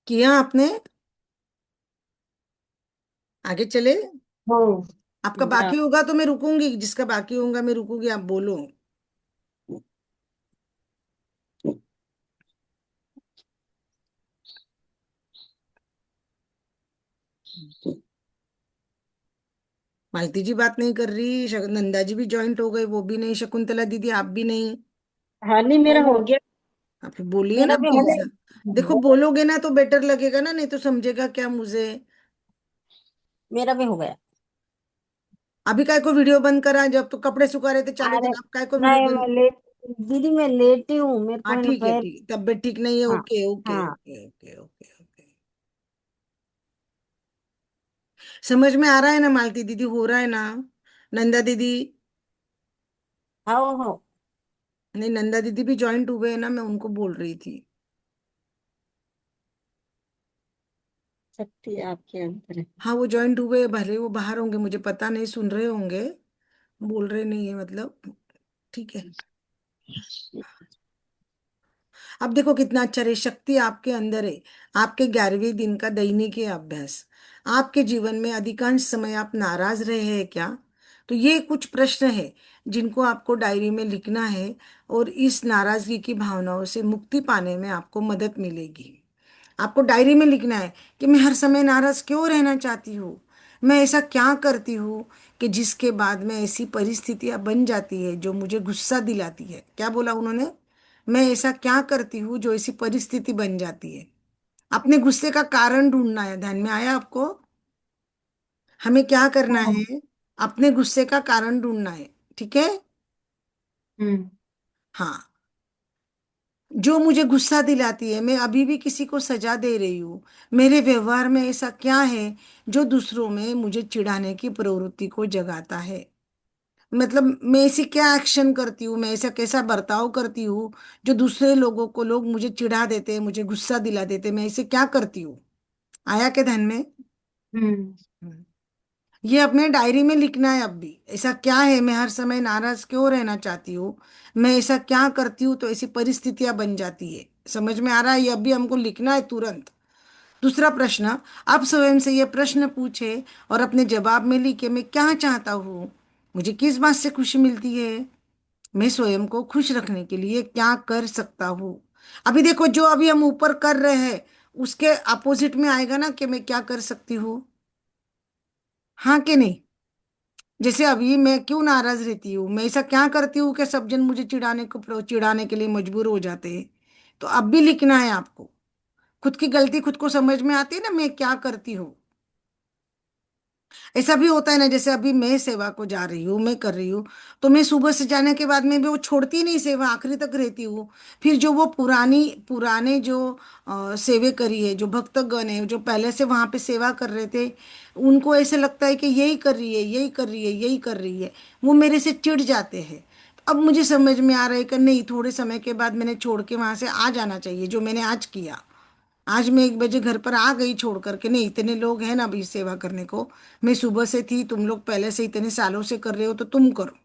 किया आपने? आगे चले? हो। आपका बाकी होगा तो मैं रुकूंगी, जिसका बाकी होगा मैं रुकूंगी, आप बोलो। मालती जी बात नहीं कर रही, नंदा जी भी ज्वाइंट हो गए, वो भी नहीं, शकुंतला दीदी आप भी नहीं। हाँ नहीं, मेरा हो गया। आप फिर बोलिए ना मेरा भी हो प्लीज। देखो गया। बोलोगे ना तो बेटर लगेगा ना, नहीं तो समझेगा क्या मुझे। मेरा भी हो गया। अभी काय को वीडियो बंद करा, जब तो कपड़े सुखा रहे थे चालू अरे करा, आप काय को वीडियो नहीं, बंद? मैं लेट, दीदी मैं लेटी हूँ, मेरे को हाँ है ना ठीक है, पैर। ठीक, तबीयत ठीक नहीं है, हाँ। ओके ओके हाँ। Okay okay okay okay. समझ में आ रहा है ना मालती दीदी, हो रहा है ना? नंदा दीदी? हाँ हो। नहीं, नंदा दीदी भी ज्वाइंट हुए हैं ना, मैं उनको बोल रही थी। शक्ति आपके अंदर है। हाँ वो ज्वाइंट हुए, भले वो बाहर होंगे, मुझे पता नहीं, सुन रहे होंगे, बोल रहे नहीं है मतलब। ठीक है। अब देखो कितना अच्छा रे, शक्ति आपके अंदर है। आपके 11वें दिन का दैनिक है अभ्यास। आपके जीवन में अधिकांश समय आप नाराज रहे हैं क्या? तो ये कुछ प्रश्न है जिनको आपको डायरी में लिखना है, और इस नाराजगी की भावनाओं से मुक्ति पाने में आपको मदद मिलेगी। आपको डायरी में लिखना है कि मैं हर समय नाराज क्यों रहना चाहती हूँ, मैं ऐसा क्या करती हूँ कि जिसके बाद में ऐसी परिस्थितियां बन जाती है जो मुझे गुस्सा दिलाती है। क्या बोला उन्होंने? मैं ऐसा क्या करती हूँ जो ऐसी परिस्थिति बन जाती है। अपने गुस्से का कारण ढूंढना है, ध्यान में आया आपको? हमें क्या करना हाँ। है? अपने गुस्से का कारण ढूंढना है। ठीक है। हम्म। हाँ। जो मुझे गुस्सा दिलाती है, मैं अभी भी किसी को सजा दे रही हूँ। मेरे व्यवहार में ऐसा क्या है जो दूसरों में मुझे चिढ़ाने की प्रवृत्ति को जगाता है? मतलब मैं ऐसी क्या एक्शन करती हूँ, मैं ऐसा कैसा बर्ताव करती हूँ जो दूसरे लोगों को, लोग मुझे चिढ़ा देते हैं, मुझे गुस्सा दिला देते हैं, मैं ऐसे क्या करती हूँ? आया क्या ध्यान में? हम्म। हम्म। ये अपने डायरी में लिखना है अब भी। ऐसा क्या है, मैं हर समय नाराज क्यों रहना चाहती हूँ, मैं ऐसा क्या करती हूँ तो ऐसी परिस्थितियां बन जाती है। समझ में आ रहा है? ये अभी हमको लिखना है तुरंत। दूसरा प्रश्न, आप स्वयं से ये प्रश्न पूछे और अपने जवाब में लिखे, मैं क्या चाहता हूँ, मुझे किस बात से खुशी मिलती है, मैं स्वयं को खुश रखने के लिए क्या कर सकता हूँ। अभी देखो जो अभी हम ऊपर कर रहे हैं उसके अपोजिट में आएगा ना कि मैं क्या कर सकती हूँ। हाँ कि नहीं? जैसे अभी मैं क्यों नाराज रहती हूँ, मैं ऐसा क्या करती हूँ कि सब जन मुझे चिढ़ाने के लिए मजबूर हो जाते हैं। तो अब भी लिखना है आपको। खुद की गलती खुद को समझ में आती है ना, मैं क्या करती हूँ। ऐसा भी होता है ना, जैसे अभी मैं सेवा को जा रही हूँ, मैं कर रही हूँ, तो मैं सुबह से जाने के बाद में भी वो छोड़ती नहीं, सेवा आखिरी तक रहती हूँ। फिर जो वो पुरानी पुराने जो सेवे करी है, जो भक्तगण है जो पहले से वहां पे सेवा कर रहे थे, उनको ऐसे लगता है कि यही कर रही है, यही कर रही है, यही कर रही है, वो मेरे से चिढ़ जाते हैं। अब मुझे समझ में आ रहा है कि नहीं, थोड़े समय के बाद मैंने छोड़ के वहां से आ जाना चाहिए, जो मैंने आज किया। आज मैं 1 बजे घर पर आ गई छोड़ करके, नहीं इतने लोग हैं ना अभी सेवा करने को, मैं सुबह से थी, तुम लोग पहले से इतने सालों से कर रहे हो तो तुम करो।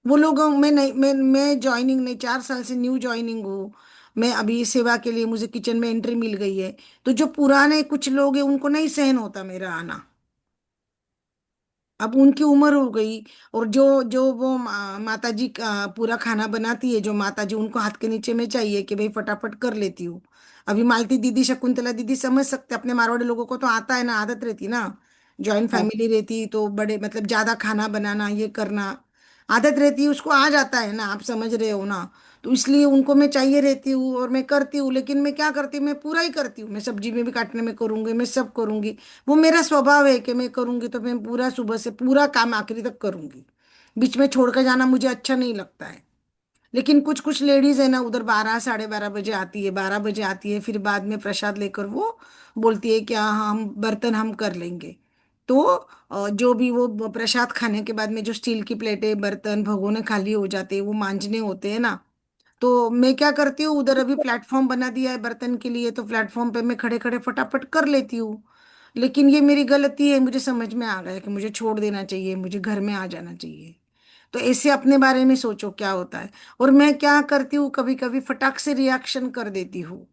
वो लोग, मैं नहीं, मैं ज्वाइनिंग नहीं, 4 साल से न्यू ज्वाइनिंग हूँ। मैं अभी सेवा के लिए मुझे किचन में एंट्री मिल गई है। तो जो पुराने कुछ लोग हैं उनको नहीं सहन होता मेरा आना। अब उनकी उम्र हो गई, और जो जो वो माता जी का पूरा खाना बनाती है, जो माता जी उनको हाथ के नीचे में चाहिए कि भाई फटाफट कर लेती हूँ। अभी मालती दीदी, शकुंतला दीदी समझ सकते, अपने मारवाड़ी लोगों को तो आता है ना, आदत रहती ना, जॉइंट हाँ। फैमिली रहती तो बड़े मतलब ज्यादा खाना बनाना ये करना आदत रहती है, उसको आ जाता है ना, आप समझ रहे हो ना। तो इसलिए उनको मैं चाहिए रहती हूँ और मैं करती हूँ, लेकिन मैं क्या करती हूँ, मैं पूरा ही करती हूँ, मैं सब्जी में भी काटने में करूंगी, मैं सब करूंगी। वो मेरा स्वभाव है कि मैं करूंगी तो मैं पूरा सुबह से पूरा काम आखिरी तक करूंगी। बीच में छोड़ कर जाना मुझे अच्छा नहीं लगता है। लेकिन कुछ कुछ लेडीज है ना, उधर 12 साढ़े 12 बजे आती है, 12 बजे आती है, फिर बाद में प्रसाद लेकर वो बोलती है कि हाँ हम बर्तन हम कर लेंगे। तो जो भी वो प्रसाद खाने के बाद में जो स्टील की प्लेटें बर्तन भगोने खाली हो जाते हैं, वो मांजने होते हैं ना। तो मैं क्या करती हूँ, उधर अभी प्लेटफॉर्म बना दिया है बर्तन के लिए, तो प्लेटफॉर्म पे मैं खड़े खड़े फटाफट कर लेती हूँ। लेकिन ये मेरी गलती है, मुझे समझ में आ गया है कि मुझे छोड़ देना चाहिए, मुझे घर में आ जाना चाहिए। तो ऐसे अपने बारे में सोचो क्या होता है। और मैं क्या करती हूँ, कभी कभी फटाक से रिएक्शन कर देती हूँ,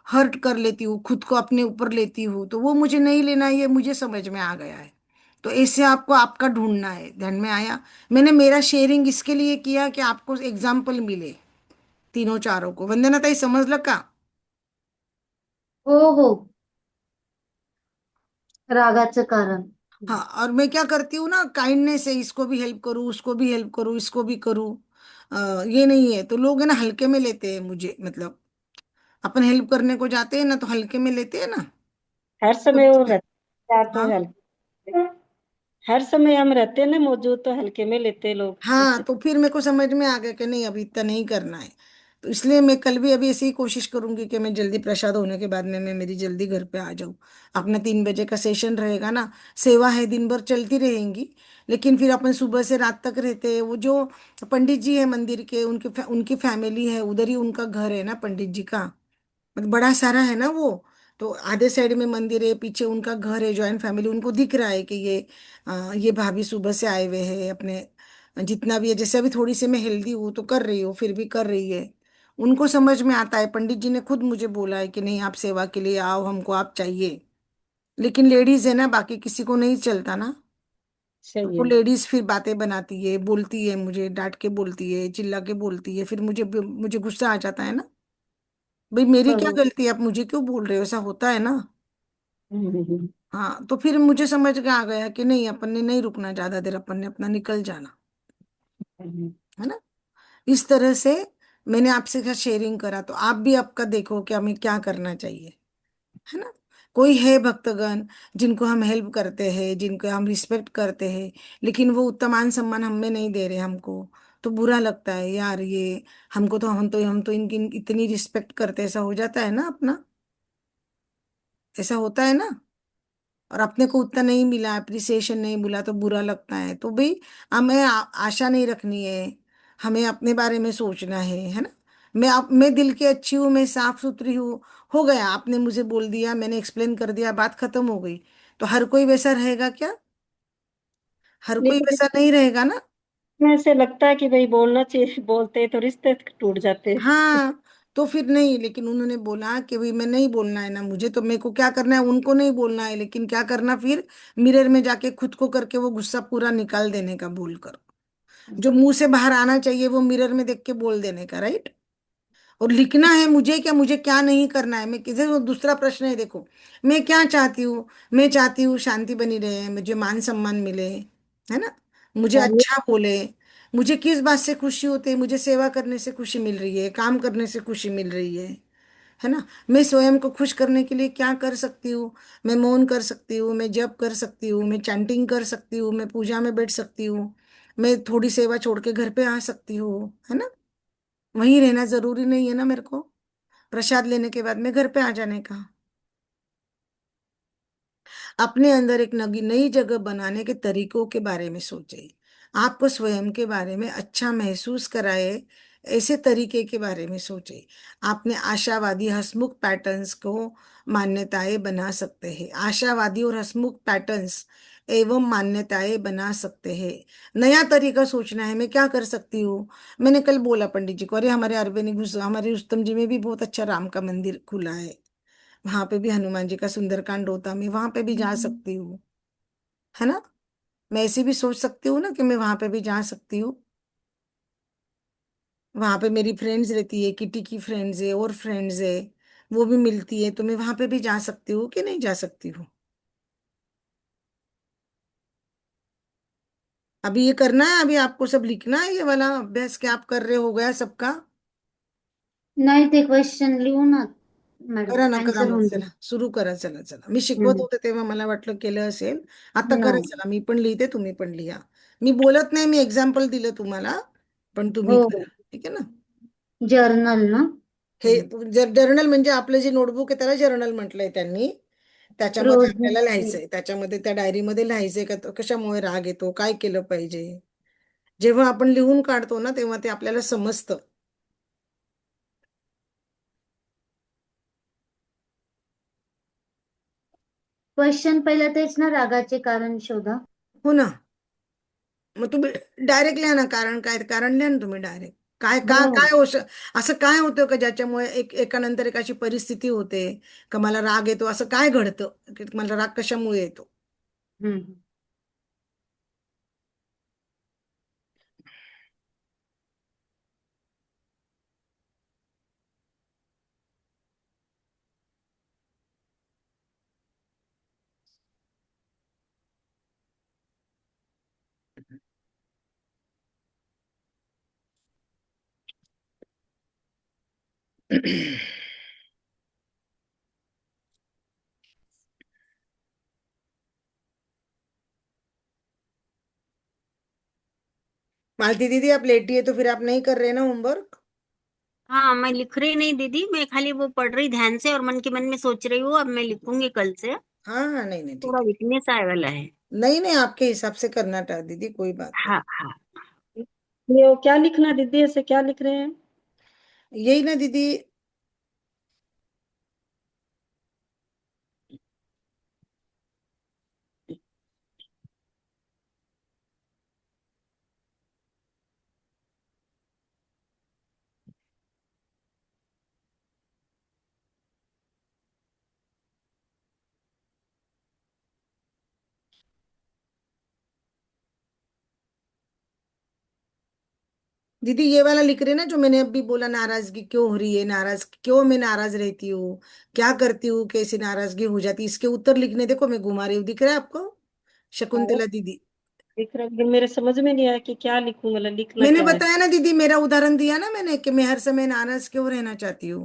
हर्ट कर लेती हूँ, खुद को अपने ऊपर लेती हूँ, तो वो मुझे नहीं लेना, ये मुझे समझ में आ गया है। तो ऐसे आपको आपका ढूंढना है, ध्यान में आया। मैंने मेरा शेयरिंग इसके लिए किया कि आपको एग्जाम्पल मिले, तीनों चारों को। वंदना ताई समजलं का? हो हो, रागाचं कारण. हाँ, और मैं क्या करती हूँ ना, काइंडनेस है, इसको भी हेल्प करूँ, उसको भी हेल्प करूँ, इसको भी करूँ। ये नहीं है तो लोग है ना हल्के में लेते हैं मुझे, मतलब अपन हेल्प करने को जाते हैं ना तो हल्के में लेते हैं ना। हर समय वो रहते हैं तो हाँ हल्के, हर समय हम रहते हैं ना मौजूद, तो हल्के में लेते हैं लोग। हाँ, तो फिर मेरे को समझ में आ गया कि नहीं, अभी इतना नहीं करना है। तो इसलिए मैं कल भी अभी ऐसी ही कोशिश करूंगी कि मैं जल्दी प्रसाद होने के बाद में मैं मेरी जल्दी घर पे आ जाऊं। अपना 3 बजे का सेशन रहेगा ना, सेवा है दिन भर चलती रहेंगी। लेकिन फिर अपन सुबह से रात तक रहते हैं। वो जो पंडित जी है मंदिर के, उनकी फैमिली है उधर ही, उनका घर है ना पंडित जी का, मतलब बड़ा सारा है ना वो। तो आधे साइड में मंदिर है, पीछे उनका घर है, जॉइंट फैमिली, उनको दिख रहा है कि ये भाभी सुबह से आए हुए हैं अपने, जितना भी है। जैसे अभी थोड़ी सी मैं हेल्दी हूँ तो कर रही हूँ, फिर भी कर रही है। उनको समझ में आता है, पंडित जी ने खुद मुझे बोला है कि नहीं आप सेवा के लिए आओ, हमको आप चाहिए। लेकिन लेडीज है ना, बाकी किसी को नहीं चलता ना। तो सही वो है। लेडीज फिर बातें बनाती है, बोलती है, मुझे डांट के बोलती है, चिल्ला के बोलती है, फिर मुझे गुस्सा आ जाता है ना। भाई मेरी क्या बरोबर. गलती है, आप मुझे क्यों बोल रहे हो, ऐसा होता है ना। हम्म। हाँ, तो फिर मुझे समझ में आ गया कि नहीं, अपन ने नहीं रुकना ज्यादा देर, अपन ने अपना निकल जाना, है ना। इस तरह से मैंने आपसे साथ शेयरिंग करा, तो आप भी आपका देखो कि हमें क्या करना चाहिए, है ना। कोई है भक्तगण जिनको हम हेल्प करते हैं, जिनको हम रिस्पेक्ट करते हैं, लेकिन वो उतना मान सम्मान हमें नहीं दे रहे हमको, तो बुरा लगता है यार। ये हमको तो हम तो इनकी इतनी रिस्पेक्ट करते हैं, ऐसा हो जाता है ना अपना, ऐसा होता है ना। और अपने को उतना नहीं मिला, अप्रिसिएशन नहीं मिला, तो बुरा लगता है। तो भाई हमें आशा नहीं रखनी है, हमें अपने बारे में सोचना है ना। मैं दिल की अच्छी हूँ, मैं साफ सुथरी हूँ, हो गया, आपने मुझे बोल दिया, मैंने एक्सप्लेन कर दिया, बात खत्म हो गई। तो हर कोई वैसा रहेगा क्या? हर कोई लेकिन वैसा नहीं रहेगा ना। इसमें ऐसे लगता है कि भाई बोलना चाहिए, बोलते तो रिश्ते टूट जाते हैं। हाँ, तो फिर नहीं, लेकिन उन्होंने बोला कि भाई मैं नहीं बोलना है ना मुझे, तो मेरे को क्या करना है, उनको नहीं बोलना है, लेकिन क्या करना फिर, मिरर में जाके खुद को करके वो गुस्सा पूरा निकाल देने का, बोलकर जो मुंह से बाहर आना चाहिए वो मिरर में देख के बोल देने का, राइट। और लिखना है मुझे, क्या मुझे क्या नहीं करना है, मैं किसी, वो दूसरा प्रश्न है, देखो मैं क्या चाहती हूँ। मैं चाहती हूँ शांति बनी रहे, मुझे मान सम्मान मिले, है ना, मुझे हाँ, अच्छा बोले। मुझे किस बात से खुशी होती है, मुझे सेवा करने से खुशी मिल रही है, काम करने से खुशी मिल रही है ना। मैं स्वयं को खुश करने के लिए क्या कर सकती हूँ? मैं मौन कर सकती हूँ, मैं जप कर सकती हूँ, मैं चैंटिंग कर सकती हूँ, मैं पूजा में बैठ सकती हूँ, मैं थोड़ी सेवा छोड़ के घर पे आ सकती हूँ, है ना। वहीं रहना जरूरी नहीं है ना मेरे को, प्रसाद लेने के बाद में घर पे आ जाने का। अपने अंदर एक नई नई जगह बनाने के तरीकों के बारे में सोचे, आपको स्वयं के बारे में अच्छा महसूस कराए, ऐसे तरीके के बारे में सोचे। आपने आशावादी हंसमुख पैटर्न्स को मान्यताएं बना सकते हैं, आशावादी और हंसमुख पैटर्न्स एवं मान्यताएं बना सकते हैं। नया तरीका सोचना है, मैं क्या कर सकती हूँ। मैंने कल बोला पंडित जी को, अरे हमारे अरबेनी हमारे रुस्तम जी में भी बहुत अच्छा राम का मंदिर खुला है, वहां पे भी हनुमान जी का सुंदरकांड होता है, मैं वहां पे भी जा सकती हूँ, है ना। मैं ऐसे भी सोच सकती हूँ ना कि मैं वहां पे भी जा सकती हूँ। वहां पे मेरी फ्रेंड्स रहती है, किटी की फ्रेंड्स है और फ्रेंड्स है, वो भी मिलती है, तो मैं वहां पे भी जा सकती हूँ कि नहीं जा सकती हूँ। अभी ये करना है, अभी आपको सब लिखना है, ये वाला अभ्यास क्या आप कर रहे हो गया सबका? नाही, ते क्वेश्चन लिहू ना मॅडम, करा ना, करा आन्सर मग, होऊन चला जाईल. सुरू करा, चला चला, मी शिकवत हम्म. होते तेव्हा मला वाटलं केलं असेल, आता करा, नाही. चला मी पण लिहिते, तुम्ही पण लिहा. मी बोलत नाही, मी एक्झाम्पल दिलं तुम्हाला, पण तुम्ही हो करा, हो. ठीक आहे ना. जर्नल ना. हे जर्नल म्हणजे आपलं जे नोटबुक आहे त्याला जर्नल म्हटलंय त्यांनी. त्याच्यामध्ये रोज आपल्याला लिहायचंय, त्याच्यामध्ये त्या डायरीमध्ये लिहायचंय का कशामुळे राग येतो, काय केलं पाहिजे. जेव्हा आपण लिहून काढतो ना तेव्हा ते आपल्याला समजतं. क्वेश्चन पहिला तेच ना, रागाचे कारण शोधा. हो ना. मग तुम्ही डायरेक्ट लिहा ना, कारण काय, कारण लिहा ना तुम्ही डायरेक्ट. काय काय बरोबर. काय हो असं काय होतं का ज्याच्यामुळे एकानंतर एक अशी परिस्थिती होते का मला राग येतो, असं काय घडतं की मला राग कशामुळे येतो? हम्म. मालती दीदी, आप लेटी है तो फिर आप नहीं कर रहे ना होमवर्क? हाँ, मैं लिख रही नहीं दीदी, मैं खाली वो पढ़ रही ध्यान से और मन के मन में सोच रही हूँ, अब मैं लिखूंगी कल से। हाँ हाँ, नहीं नहीं, थोड़ा ठीक वीकनेस आए वाला है। है। नहीं नहीं, आपके हिसाब से करना था दीदी, कोई बात नहीं। हाँ हाँ। ये वो क्या लिखना दीदी, ऐसे क्या लिख रहे हैं? यही ना दीदी। दीदी ये वाला लिख रहे हैं ना जो मैंने अभी बोला, नाराजगी क्यों हो रही है, नाराज क्यों मैं नाराज रहती हूँ, क्या करती हूँ कैसे नाराजगी हो जाती है, इसके उत्तर लिखने, देखो मैं घुमा रही हूँ, दिख रहा है आपको? हाँ, शकुंतला दीदी। लिख रहा हूँ। मेरे समझ में नहीं आया कि क्या लिखूं, मतलब लिखना मैंने क्या है। बताया ना दीदी, मेरा उदाहरण दिया ना मैंने कि मैं हर समय नाराज क्यों रहना चाहती हूँ।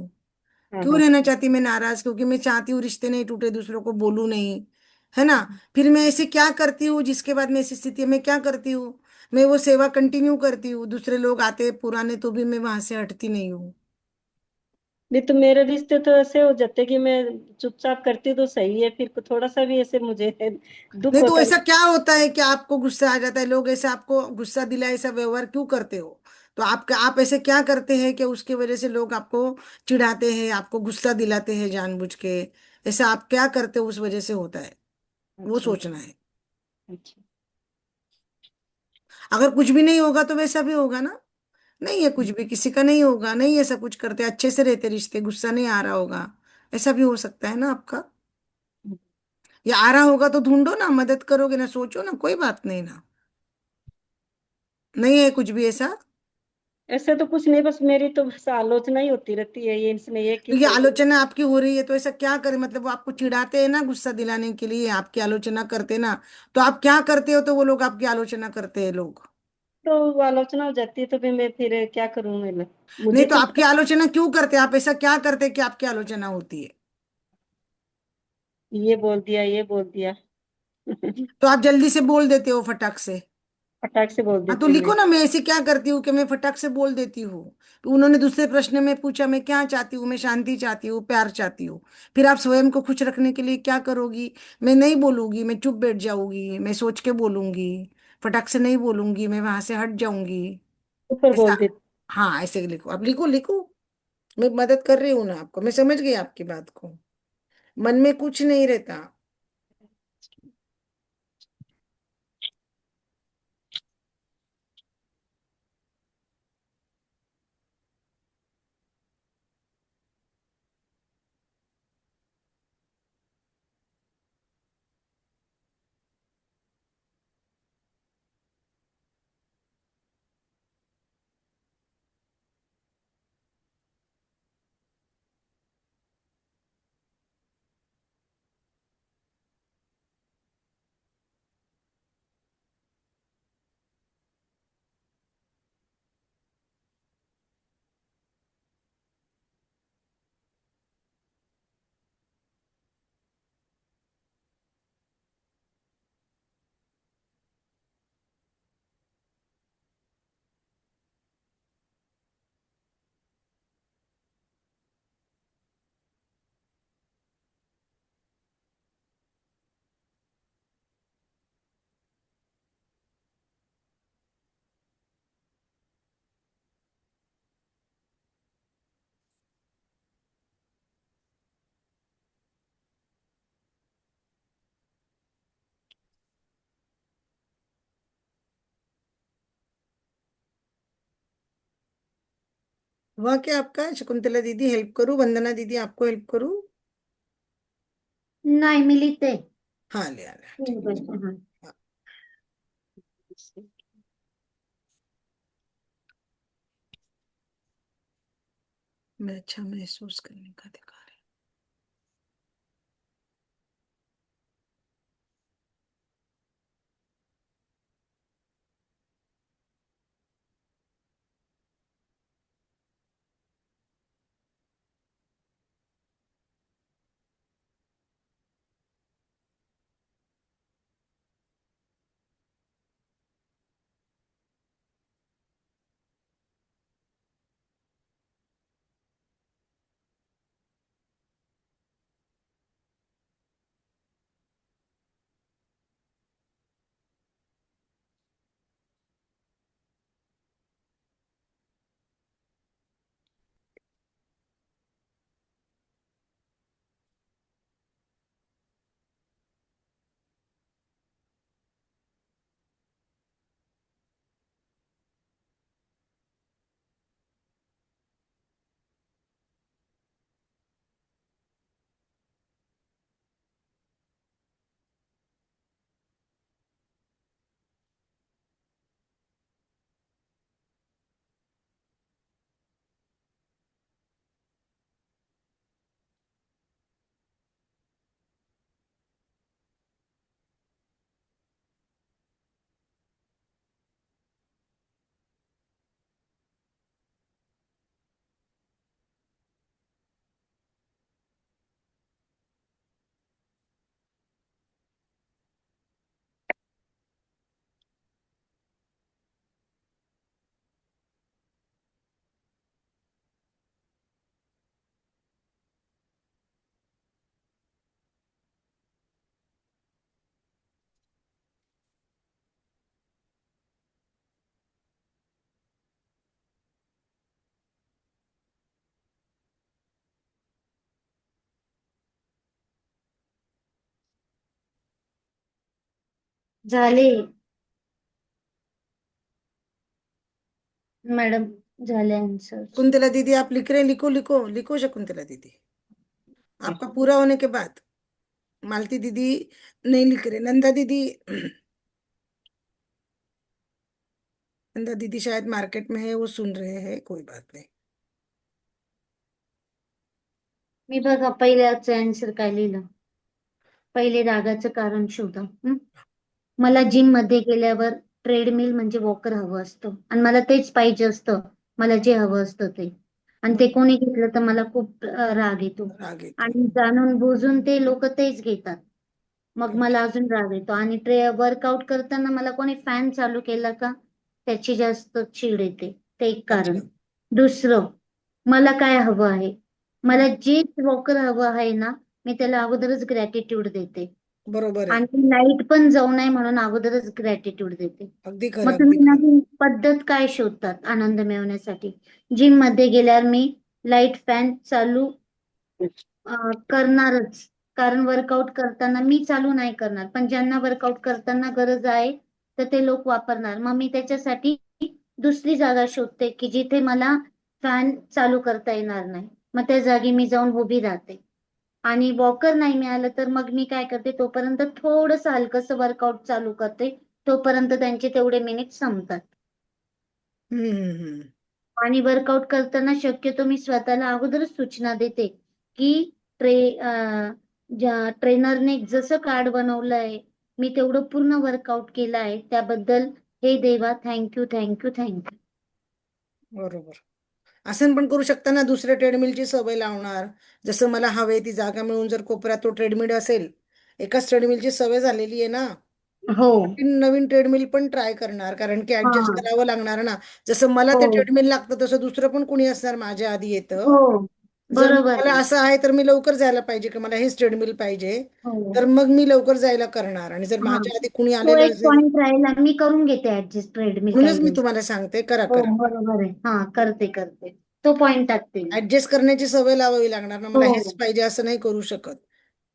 हाँ क्यों हाँ। रहना चाहती मैं नाराज? क्योंकि मैं चाहती हूँ रिश्ते नहीं टूटे, दूसरों को बोलूं नहीं, है ना। फिर मैं ऐसे क्या करती हूँ, जिसके बाद मैं ऐसी स्थिति में क्या करती हूँ, मैं वो सेवा कंटिन्यू करती हूँ, दूसरे लोग आते पुराने तो भी मैं वहां से हटती नहीं हूँ। नहीं तो मेरे रिश्ते तो ऐसे हो जाते कि मैं चुपचाप करती तो सही है, फिर थोड़ा सा भी ऐसे मुझे दुख नहीं तो होता है। ऐसा क्या होता है कि आपको गुस्सा आ जाता है, लोग ऐसे आपको गुस्सा दिलाए, ऐसा व्यवहार क्यों करते हो? तो आप ऐसे क्या करते हैं कि उसकी वजह से लोग आपको चिढ़ाते हैं, आपको गुस्सा दिलाते हैं जानबूझ के? ऐसा आप क्या करते हो उस वजह से होता है, वो अच्छा सोचना है। अच्छा। अगर कुछ भी नहीं होगा तो वैसा भी होगा ना। नहीं है कुछ भी, किसी का नहीं होगा, नहीं ऐसा कुछ करते अच्छे से रहते रिश्ते, गुस्सा नहीं आ रहा होगा, ऐसा भी हो सकता है ना आपका। या आ रहा होगा तो ढूंढो ना, मदद करोगे ना, सोचो ना, कोई बात नहीं ना। नहीं है कुछ भी ऐसा। ऐसे तो कुछ नहीं, बस मेरी तो बस आलोचना ही होती रहती है, ये इसमें ये कि तो ये कोई। आलोचना आपकी हो रही है तो ऐसा क्या करे, मतलब वो आपको चिढ़ाते हैं ना गुस्सा दिलाने के लिए, आपकी आलोचना करते हैं ना, तो आप क्या करते हो तो वो लोग आपकी आलोचना करते हैं लोग? तो वो आलोचना हो जाती है तो फिर मैं फिर क्या करूं मैं? नहीं मुझे तो चुप आपकी आलोचना क्यों करते हैं, आप ऐसा क्या करते हैं कि आपकी आलोचना होती है? ये बोल दिया, ये बोल दिया। तो आप जल्दी से बोल देते हो फटाक से। फटाक से बोल हाँ तो देती हूँ लिखो मैं। ना, मैं ऐसे क्या करती हूँ कि मैं फटाक से बोल देती हूँ। तो उन्होंने दूसरे प्रश्न में पूछा मैं क्या चाहती हूँ, मैं शांति चाहती हूँ, प्यार चाहती हूँ। फिर आप स्वयं को खुश रखने के लिए क्या करोगी? मैं नहीं बोलूंगी, मैं चुप बैठ जाऊंगी, मैं सोच के बोलूंगी, फटाक से नहीं बोलूंगी, मैं वहां से हट जाऊंगी। ऊपर ऐसा। बोल देती। हाँ ऐसे लिखो, अब लिखो लिखो। मैं मदद कर रही हूँ ना आपको, मैं समझ गई आपकी बात को। मन में कुछ नहीं रहता। हुआ क्या आपका? शकुंतला दीदी हेल्प करूं? वंदना दीदी आपको हेल्प करूं? नाही मी लिहिते. हाँ ले आना, ठीक है। हाँ. हाँ, मैं अच्छा महसूस करने का अधिकार है। झाले मॅडम, झाले आन्सर. शकुंतला दीदी आप लिख रहे हैं, लिखो लिखो लिखो शकुंतला दीदी, आपका पूरा होने के बाद। मालती दीदी नहीं लिख रहे, नंदा दीदी नंदा दीदी शायद मार्केट में है, वो सुन रहे हैं, कोई बात नहीं। मी बघा पहिल्याच आन्सर काय लिहिलं. पहिले रागाचं कारण शोधा. मला जिम मध्ये गेल्यावर ट्रेडमिल म्हणजे वॉकर हवं असतं आणि मला तेच पाहिजे असतं. मला जे हवं असतं ते, आणि ते कोणी घेतलं तर मला खूप राग येतो. राग येतो. आणि जाणून बुजून ते लोक तेच घेतात, मग मला अजून राग येतो. आणि वर्कआउट करताना मला कोणी फॅन चालू केला का त्याची जास्त चिड येते. ते एक कारण. अच्छा, दुसरं, मला काय हवं आहे, मला जे वॉकर हवं आहे ना, मी त्याला अगोदरच ग्रॅटिट्यूड देते. बरोबर आहे. आणि लाईट पण जाऊ नये म्हणून अगोदरच ग्रॅटिट्यूड देते. अगदी खरं, मग अगदी तुम्ही खरं. नवीन पद्धत काय शोधतात आनंद मिळवण्यासाठी? जिम मध्ये गेल्यावर मी लाईट फॅन चालू करणारच, कारण वर्कआउट करताना मी चालू नाही करणार, पण ज्यांना वर्कआउट करताना गरज आहे तर ते लोक वापरणार. मग मी त्याच्यासाठी दुसरी जागा शोधते की जिथे मला फॅन चालू करता येणार नाही. मग त्या जागी मी जाऊन उभी राहते. आणि वॉकर नाही मिळालं तर मग मी काय करते, तोपर्यंत थोडंसं हलकंसं वर्कआउट चालू करते, तोपर्यंत त्यांचे तेवढे मिनिट संपतात. हम्म हम्म हम्म. आणि वर्कआउट करताना शक्यतो मी स्वतःला अगोदरच सूचना देते की ज्या ट्रेनरने जसं कार्ड बनवलंय मी तेवढं पूर्ण वर्कआउट केलं आहे, त्याबद्दल हे देवा थँक्यू थँक्यू थँक्यू. बरोबर. आसन पण करू शकता ना, दुसऱ्या ट्रेडमिलची सवय लावणार. जसं मला हवे ती जागा मिळून जर कोपऱ्यात तो ट्रेडमिल असेल, एकाच ट्रेडमिलची सवय झालेली आहे ना, हो. नवीन नवीन ट्रेडमिल पण ट्राय करणार, कारण की हा. ऍडजस्ट करावं लागणार ना. जसं मला हो. ते ट्रेडमिल लागतं तसं दुसरं पण कोणी असणार माझ्या आधी येतं. हो. जर मग बरोबर मला आहे. असं आहे तर मी लवकर जायला पाहिजे की मला हेच ट्रेडमिल पाहिजे, हो. तर मग मी लवकर जायला करणार. आणि जर हा, माझ्या आधी कुणी तो आलेलं एक असेल, पॉइंट राहिला, मी करून घेते ऍडजस्ट ट्रेडमिल म्हणूनच काही मी दिवस. तुम्हाला सांगते करा हो करा. बरोबर आहे. हा, करते करते, तो पॉइंट टाकते मी. ऍडजस्ट करण्याची सवय लावावी लागणार ना, मला हेच हो. पाहिजे असं नाही करू शकत.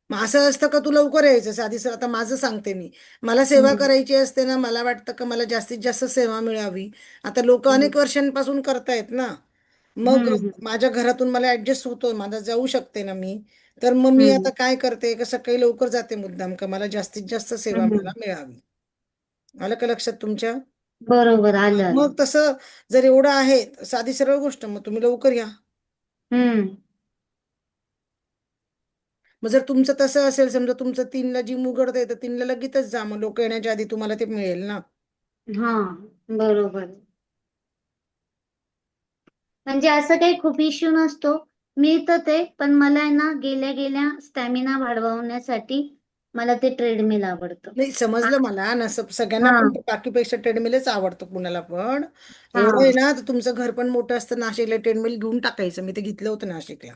मग असं असतं का तू लवकर यायचं? साधी सर आता माझं सांगते मी, मला सेवा हम्म. करायची असते ना, मला वाटतं का मला जास्तीत जास्त सेवा मिळावी. आता लोक हम्म. अनेक वर्षांपासून करतायत ना, मग हम्म. माझ्या घरातून मला ऍडजस्ट होतो, माझा जाऊ शकते ना मी. तर मग मी आता हम्म. काय करते का सकाळी लवकर जाते मुद्दाम, का मला जास्तीत जास्त सेवा मला हम्म. मिळावी. आलं का लक्षात तुमच्या? बरोबर, आलं आलं. मग तसं जर एवढं आहे, साधी सरळ गोष्ट, मग तुम्ही लवकर या. हम्म. मग जर तुमचं तसं असेल, समजा तुमचं 3ला जिम उघडतंय तर 3ला लगेचच जा, मग लोक येण्याच्या आधी तुम्हाला ते मिळेल ना. हा, बरोबर. म्हणजे असं काही खूप इश्यू नसतो. मिळतं ते, पण मला आहे ना गेल्या गेल्या स्टॅमिना वाढवण्यासाठी मला ते ट्रेडमिल आवडतं. नाही समजलं मला ना, सगळ्यांना हा. पण बाकीपेक्षा ट्रेडमिलच आवडतं कुणाला पण. हा. एवढं आहे ना, तर तुमचं घर पण मोठं असतं, नाशिकला ट्रेडमिल घेऊन टाकायचं. मी ते घेतलं होतं नाशिकला,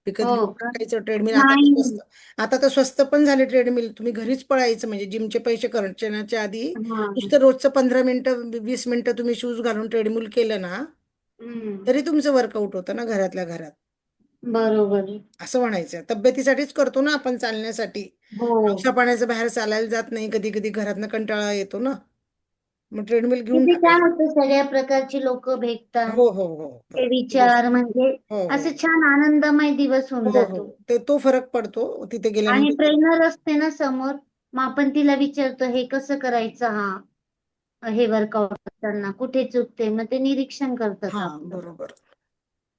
विकत हो घेऊन का? टाकायचं ट्रेडमिल. आता तर नाही. स्वस्त, आता तर स्वस्त पण झाले ट्रेडमिल. तुम्ही घरीच पळायचं, म्हणजे जिमचे पैसे खर्चण्याच्या आधी हा. नुसतं रोजचं 15 मिनिटं 20 मिनिटं तुम्ही शूज घालून ट्रेडमिल केलं ना, हम्म. तरी तुमचं वर्कआउट होतं ना घरातल्या घरात. बरोबर. असं म्हणायचं. तब्येतीसाठीच करतो ना आपण, चालण्यासाठी. हो. पावसा पाण्याचं बाहेर चालायला जात नाही, कधी कधी घरातनं कंटाळा येतो ना, मग ट्रेडमिल घेऊन तिथे काय टाकायचं. होतं, सगळ्या प्रकारची लोक भेटतात. हो हो हो, ते बरोबर ती गोष्ट. विचार म्हणजे हो हो असं छान आनंदमय दिवस होऊन हो हो, जातो. ते तो फरक पडतो तिथे आणि गेल्यानंतर. ट्रेनर असते ना समोर, मग आपण तिला विचारतो हे कसं करायचं, हा हे वर्कआउट करताना कुठे चुकते, मग ते निरीक्षण करतात हा, आपलं. बरोबर.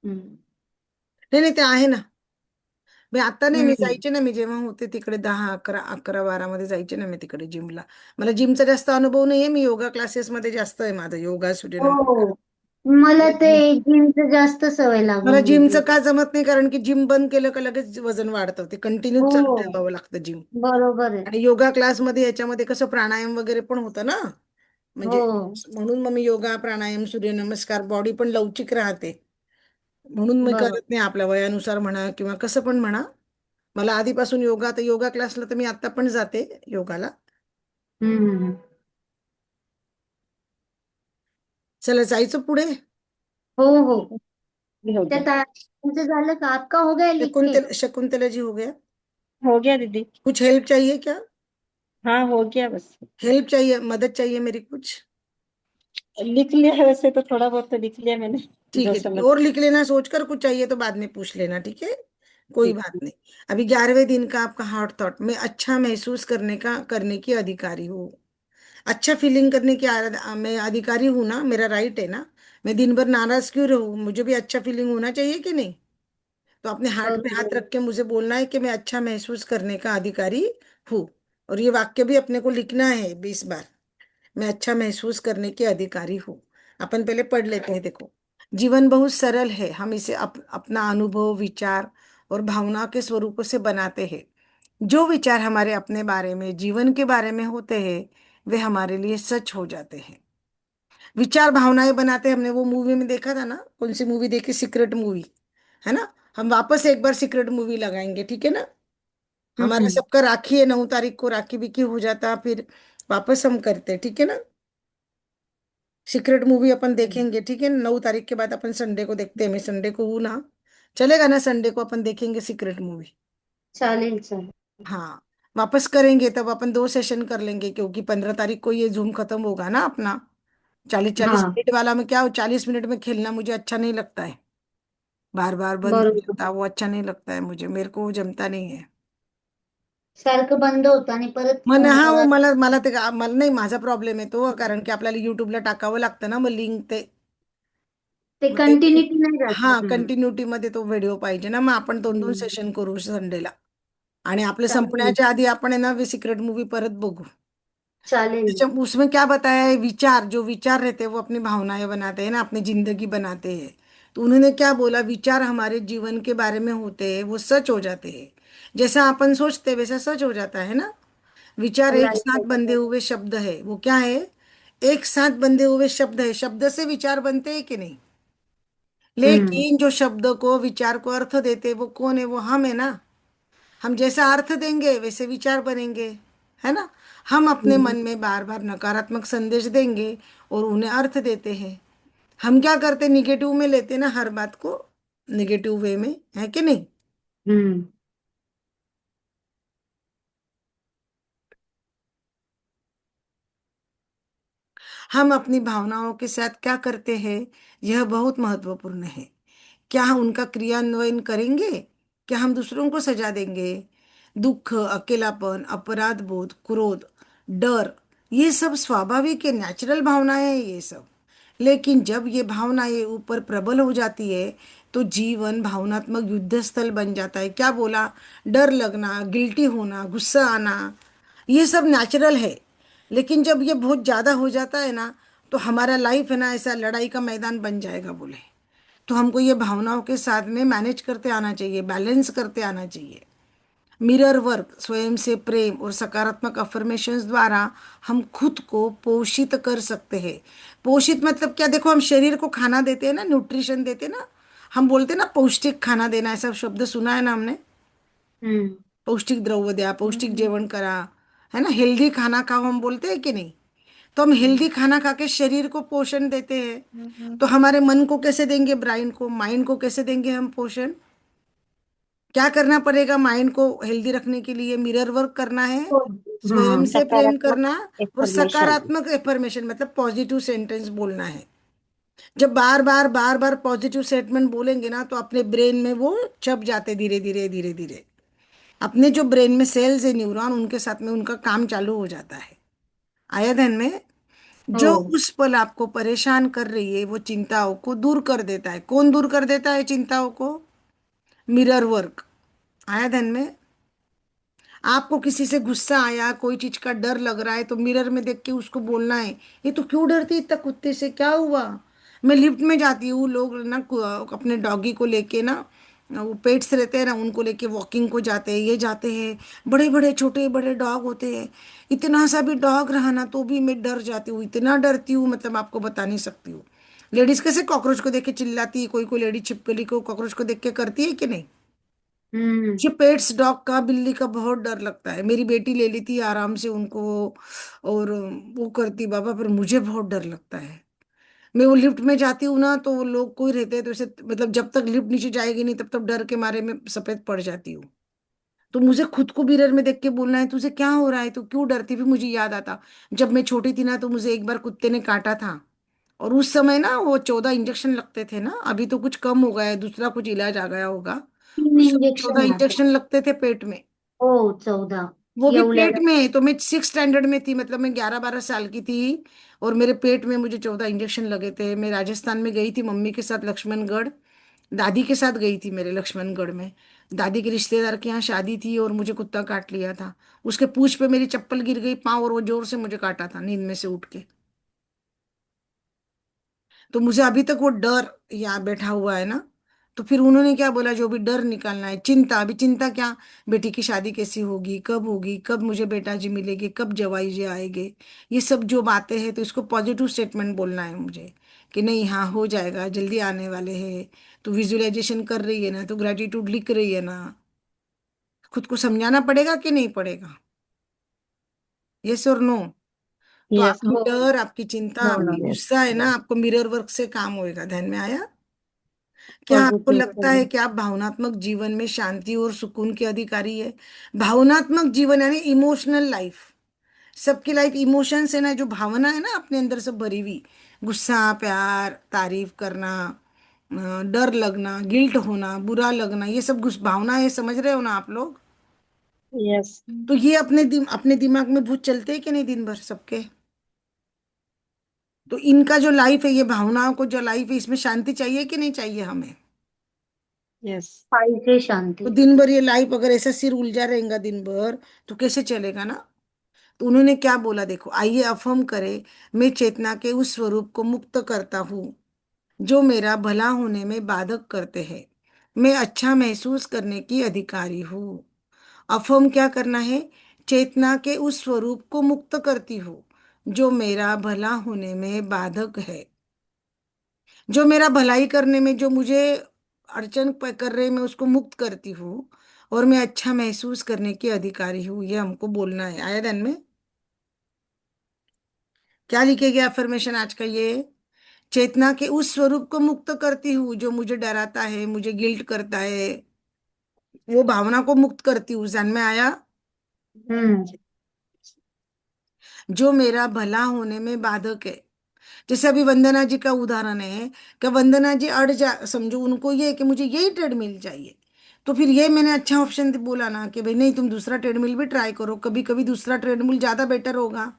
हम्म. नाही नाही, ते आहे ना. मी आता नाही, मी हम्म. जायचे ना, मी जेव्हा होते तिकडे 10, 11, 11, 12 मध्ये जायचे ना मी तिकडे जिमला. मला जिमचा जास्त अनुभव नाहीये, मी योगा क्लासेसमध्ये जास्त आहे माझा, योगा सूर्य नमस्कार. हो, मला ते जिमचं जास्त सवय मला लागून जिमचं गेली. का जमत नाही, कारण की जिम बंद केलं का लगेच वजन वाढतं, ते कंटिन्यू चालू हो, ठेवावं लागतं जिम. बरोबर आहे. आणि योगा क्लासमध्ये याच्यामध्ये कसं प्राणायाम वगैरे पण होतं ना, हो. म्हणजे म्हणून मग मी योगा प्राणायाम सूर्यनमस्कार, बॉडी पण लवचिक राहते. म्हणून मी बरोबर. करत नाही, आपल्या वयानुसार म्हणा किंवा कसं पण म्हणा. मला आधीपासून योगा, तर योगा क्लासला तर मी आता पण जाते योगाला. हम्म. चला जायचं पुढे. हो हो. हो त्या गया। तुमचं झालं का? आपका हो गया लिख के? शकुंतला जी हो गया? हो गया दीदी। कुछ हेल्प चाहिए क्या? हाँ, हो गया बस। हेल्प चाहिए, मदद चाहिए मेरी कुछ? लिख लिया है, वैसे तो थोड़ा बहुत तो लिख लिया मैंने, ठीक जो है ठीक है, समझ। और लिख लेना सोचकर, कुछ चाहिए तो बाद में पूछ लेना, ठीक है? कोई ठीक। बात नहीं। अभी 11वें दिन का आपका हार्ट थॉट, मैं अच्छा महसूस करने की अधिकारी हूँ। अच्छा फीलिंग करने की मैं अधिकारी हूँ ना, मेरा राइट है ना। मैं दिन भर नाराज क्यों रहूँ, मुझे भी अच्छा फीलिंग होना चाहिए कि नहीं? तो अपने हार्ट पे हाथ बरोबर. रख के मुझे बोलना है कि मैं अच्छा महसूस करने का अधिकारी हूँ। और ये वाक्य भी अपने को लिखना है 20 बार। मैं अच्छा महसूस करने की अधिकारी हूँ। अपन पहले पढ़ लेते हैं, देखो। जीवन बहुत सरल है, हम इसे अपना अनुभव, विचार और भावना के स्वरूपों से बनाते हैं। जो विचार हमारे अपने बारे में, जीवन के बारे में होते हैं, वे हमारे लिए सच हो जाते हैं। विचार भावनाएं बनाते हैं, हमने वो मूवी में देखा था ना, कौन सी मूवी देखी, सीक्रेट मूवी, है ना? हम वापस एक बार सीक्रेट मूवी लगाएंगे, ठीक है ना? हमारा हम्म. सबका राखी है, 9 तारीख को राखी बिकी हो जाता, फिर वापस हम करते हैं, ठीक है ना? सीक्रेट मूवी अपन देखेंगे, ठीक है? 9 तारीख के बाद अपन संडे को देखते हैं, मैं संडे को हूं ना, चलेगा ना? संडे को अपन देखेंगे सीक्रेट मूवी। चालेल चालेल. हाँ, वापस करेंगे तब अपन 2 सेशन कर लेंगे, क्योंकि 15 तारीख को ये जूम खत्म होगा ना अपना। 40-40 मिनट वाला में क्या हो, 40 मिनट में खेलना मुझे अच्छा नहीं लगता है। बार बार बंद हो बरोबर. जाता, वो अच्छा नहीं लगता है मुझे, मेरे को वो जमता नहीं है। सारखं बंद होतं आणि परत मन हा, वो मला मला मला ते मला नाही, माझा प्रॉब्लेम आहे तो, कारण की आपल्याला युट्यूबला टाकावं लागतं ना मग लिंक ते. ते मग ते कंटिन्युटी नाही राहत. हा, कंटिन्युटी मध्ये तो व्हिडिओ पाहिजे ना, मग आपण 2-2 सेशन करू संडेला. आणि आपले चालेल संपण्याच्या आधी आपण आहे ना सिक्रेट मूवी परत बघू। चालेल. उसमें क्या बताया है, विचार, जो विचार रहते हैं वो अपनी भावनाएं बनाते हैं ना, अपनी जिंदगी बनाते हैं। तो उन्होंने क्या बोला, विचार हमारे जीवन के बारे में होते हैं, वो सच हो जाते हैं। जैसा अपन सोचते हैं वैसा सच हो जाता है ना। विचार एक राईट साथ बंधे आहे. हुए शब्द है, वो क्या है, एक साथ बंधे हुए शब्द है। शब्द से विचार बनते हैं कि नहीं? हम्म. लेकिन जो शब्द को, विचार को अर्थ देते वो कौन है, वो हम है ना। हम जैसा अर्थ देंगे वैसे विचार बनेंगे, है ना? हम अपने हम्म. मन में बार बार नकारात्मक संदेश देंगे और उन्हें अर्थ देते हैं। हम क्या करते, निगेटिव में लेते ना हर बात को, निगेटिव वे में, है कि नहीं? हम्म. हम अपनी भावनाओं के साथ क्या करते हैं, यह बहुत महत्वपूर्ण है। क्या हम उनका क्रियान्वयन करेंगे? क्या हम दूसरों को सजा देंगे? दुख, अकेलापन, अपराध बोध, क्रोध, डर, ये सब स्वाभाविक है, नेचुरल भावनाएं हैं ये सब। लेकिन जब ये भावनाएं ऊपर प्रबल हो जाती है तो जीवन भावनात्मक युद्ध स्थल बन जाता है। क्या बोला? डर लगना, गिल्टी होना, गुस्सा आना, ये सब नेचुरल है। लेकिन जब ये बहुत ज्यादा हो जाता है ना, तो हमारा लाइफ है ना ऐसा लड़ाई का मैदान बन जाएगा बोले। तो हमको ये भावनाओं के साथ में मैनेज करते आना चाहिए, बैलेंस करते आना चाहिए। मिरर वर्क, स्वयं से प्रेम और सकारात्मक अफर्मेशंस द्वारा हम खुद को पोषित कर सकते हैं। पोषित मतलब क्या? देखो, हम शरीर को खाना देते हैं ना, न्यूट्रिशन देते हैं ना, हम बोलते हैं ना पौष्टिक खाना देना, ऐसा शब्द सुना है ना हमने। हम्म। पौष्टिक द्रव्य दिया, पौष्टिक जेवण करा, है ना, हेल्दी खाना खाओ हम बोलते हैं कि नहीं? तो हम हेल्दी खाना खा के शरीर को पोषण देते हैं। तो हमारे मन को कैसे देंगे? ब्रेन को, माइंड को कैसे देंगे हम पोषण? क्या करना पड़ेगा माइंड को हेल्दी रखने के लिए? मिरर वर्क करना है, तो स्वयं से प्रेम सकारात्मक करना, और इन्फॉर्मेशन। सकारात्मक एफर्मेशन मतलब पॉजिटिव सेंटेंस बोलना है। जब बार बार पॉजिटिव स्टेटमेंट बोलेंगे ना, तो अपने ब्रेन में वो छप जाते धीरे धीरे धीरे धीरे। अपने जो ब्रेन में सेल्स है, न्यूरॉन, उनके साथ में उनका काम चालू हो जाता है। आया ध्यान में? ओ। जो उस पल आपको परेशान कर रही है वो चिंताओं को दूर कर देता है। कौन दूर कर देता है चिंताओं को? Mirror work. आया ध्यान में? आपको किसी से गुस्सा आया, कोई चीज का डर लग रहा है, तो मिरर में देख के उसको बोलना है, ये तो क्यों डरती है इतना कुत्ते से, क्या हुआ? मैं लिफ्ट में जाती हूँ, लोग ना अपने डॉगी को लेके ना, वो पेट्स रहते हैं ना, उनको लेके वॉकिंग को जाते हैं, ये जाते हैं, बड़े बड़े छोटे बड़े डॉग होते हैं। इतना सा भी डॉग रहा ना तो भी मैं डर जाती हूँ, इतना डरती हूँ, मतलब आपको बता नहीं सकती हूँ। लेडीज कैसे कॉकरोच को देख के चिल्लाती है, कोई कोई लेडी छिपकली को, कॉकरोच को देख के करती है कि नहीं? हम्म। मुझे पेट्स, डॉग का, बिल्ली का बहुत डर लगता है। मेरी बेटी ले ली थी आराम से उनको, और वो करती बाबा, पर मुझे बहुत डर लगता है। मैं वो लिफ्ट में जाती हूँ ना, तो वो लोग कोई रहते हैं तो ऐसे, मतलब जब तक लिफ्ट नीचे जाएगी नहीं तब तक डर के मारे में सफेद पड़ जाती हूँ। तो मुझे खुद को मिरर में देख के बोलना है, तुझे क्या हो रहा है, तू क्यों डरती? फिर मुझे याद आता, जब मैं छोटी थी ना तो मुझे एक बार कुत्ते ने काटा था। और उस समय ना वो 14 इंजेक्शन लगते थे ना, अभी तो कुछ कम हो गया है, दूसरा कुछ इलाज आ गया होगा। तीन उस समय चौदह इंजेक्शन राहते. इंजेक्शन लगते थे पेट में। हो, 14. वो भी पेट एवढ्या. में। तो मैं 6 स्टैंडर्ड में थी, मतलब मैं 11-12 साल की थी, और मेरे पेट में मुझे 14 इंजेक्शन लगे थे। मैं राजस्थान में गई थी मम्मी के साथ लक्ष्मणगढ़, दादी के साथ गई थी मेरे लक्ष्मणगढ़ में। दादी के रिश्तेदार के यहाँ शादी थी और मुझे कुत्ता काट लिया था। उसके पूंछ पे मेरी चप्पल गिर गई पाँव, और वो जोर से मुझे काटा था नींद में से उठ के। तो मुझे अभी तक वो डर यहाँ बैठा हुआ है ना। तो फिर उन्होंने क्या बोला, जो भी डर निकालना है, चिंता, अभी चिंता क्या? बेटी की शादी कैसी होगी, कब मुझे बेटा जी मिलेंगे, कब जवाई जी आएंगे, ये सब जो बातें हैं, तो इसको पॉजिटिव स्टेटमेंट बोलना है मुझे, कि नहीं, हाँ हो जाएगा, जल्दी आने वाले हैं। तो विजुअलाइजेशन कर रही है ना, तो ग्रेटिट्यूड लिख रही है ना। खुद को समझाना पड़ेगा कि नहीं पड़ेगा? यस और नो? तो यस। आपकी डर, आपकी चिंता, नो नो आपकी यस। गुस्सा है ना, आपको मिरर वर्क से काम होएगा। ध्यान में आया? क्या आपको पॉजिटिव। लगता है कि आप भावनात्मक जीवन में शांति और सुकून के अधिकारी है? भावनात्मक जीवन यानी इमोशनल लाइफ। सबकी लाइफ इमोशंस है ना, जो भावना है ना अपने अंदर से भरी हुई, गुस्सा, प्यार, तारीफ करना, डर लगना, गिल्ट होना, बुरा लगना, ये सब भावना है, समझ रहे हो ना आप लोग? यस। तो ये अपने दिमाग में भूत चलते हैं कि नहीं दिन भर सबके? तो इनका जो लाइफ है, ये भावनाओं को जो लाइफ है, इसमें शांति चाहिए कि नहीं चाहिए हमें? यस। पाहिजे तो शांती. दिन भर ये लाइफ अगर ऐसा सिर उलझा रहेगा दिन भर, तो कैसे चलेगा ना? तो उन्होंने क्या बोला देखो, आइए अफर्म करें, मैं चेतना के उस स्वरूप को मुक्त करता हूँ जो मेरा भला होने में बाधक करते हैं। मैं अच्छा महसूस करने की अधिकारी हूँ। अफर्म क्या करना है? चेतना के उस स्वरूप को मुक्त करती हूँ जो मेरा भला होने में बाधक है। जो मेरा भलाई करने में, जो मुझे अड़चन कर रहे, मैं उसको मुक्त करती हूँ, और मैं अच्छा महसूस करने की अधिकारी हूँ, ये हमको बोलना है। आया ध्यान में? क्या लिखेंगे अफर्मेशन आज का ये? चेतना के उस स्वरूप को मुक्त करती हूँ जो मुझे डराता है, मुझे गिल्ट करता है, वो भावना को मुक्त करती हूँ। ध्यान में आया? हम्म. जो मेरा भला होने में बाधक है। जैसे अभी वंदना जी का उदाहरण है कि वंदना जी अड़ जा, समझो उनको ये है कि मुझे यही ट्रेडमिल चाहिए, तो फिर ये मैंने अच्छा ऑप्शन बोला ना कि भाई नहीं, तुम दूसरा ट्रेडमिल भी ट्राई करो, कभी कभी दूसरा ट्रेडमिल ज्यादा बेटर होगा।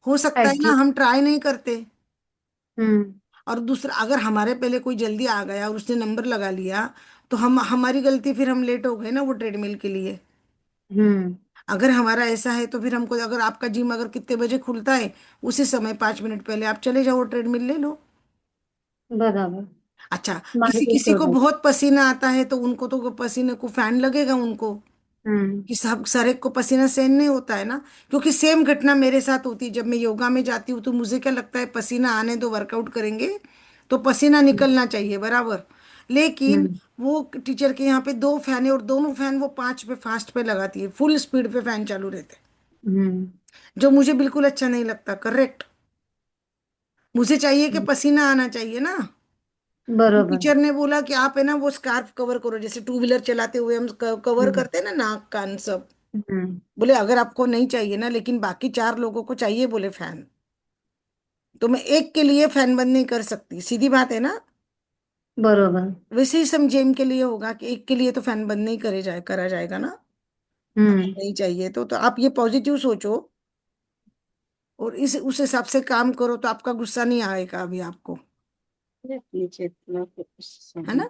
हो सकता है ना एग्जैक्ट। हम ट्राई नहीं करते, हम्म। और दूसरा अगर हमारे पहले कोई जल्दी आ गया और उसने नंबर लगा लिया, तो हम हमारी गलती, फिर हम लेट हो गए ना वो ट्रेडमिल के लिए। हम्म। अगर हमारा ऐसा है तो फिर हमको, अगर आपका जिम अगर कितने बजे खुलता है, उसी समय 5 मिनट पहले आप चले जाओ, ट्रेडमिल ले लो। बराबर। अच्छा, किसी मार्केट किसी को प्रोडक्ट। बहुत पसीना आता है तो उनको तो पसीने को फैन लगेगा उनको, हम्म। कि सब सर एक को पसीना सहन नहीं होता है ना। क्योंकि सेम घटना मेरे साथ होती है, जब मैं योगा में जाती हूँ तो मुझे क्या लगता है, पसीना आने दो, वर्कआउट करेंगे तो पसीना निकलना चाहिए बराबर। लेकिन हम्म। वो टीचर के यहाँ पे 2 फैन है, और दोनों फैन वो 5 पे फास्ट पे लगाती है, फुल स्पीड पे फैन चालू रहते हैं, हम्म। जो मुझे बिल्कुल अच्छा नहीं लगता। करेक्ट, मुझे चाहिए कि पसीना आना चाहिए ना। बरोबर। टीचर ने बोला कि आप है ना वो स्कार्फ कवर करो, जैसे टू व्हीलर चलाते हुए हम कवर हम्म। करते हैं ना नाक कान सब। हम्म। बोले अगर आपको नहीं चाहिए ना, लेकिन बाकी 4 लोगों को चाहिए बोले फैन, तो मैं एक के लिए फैन बंद नहीं कर सकती, सीधी बात है ना। बरोबर। वैसे ही सम जेम के लिए होगा कि एक के लिए तो फैन बंद नहीं करे जाए करा जाएगा ना। अगर हम्म। नहीं चाहिए तो आप ये पॉजिटिव सोचो, और इस उस हिसाब से काम करो, तो आपका गुस्सा नहीं आएगा अभी आपको, नीचे इतना कुछ है ना।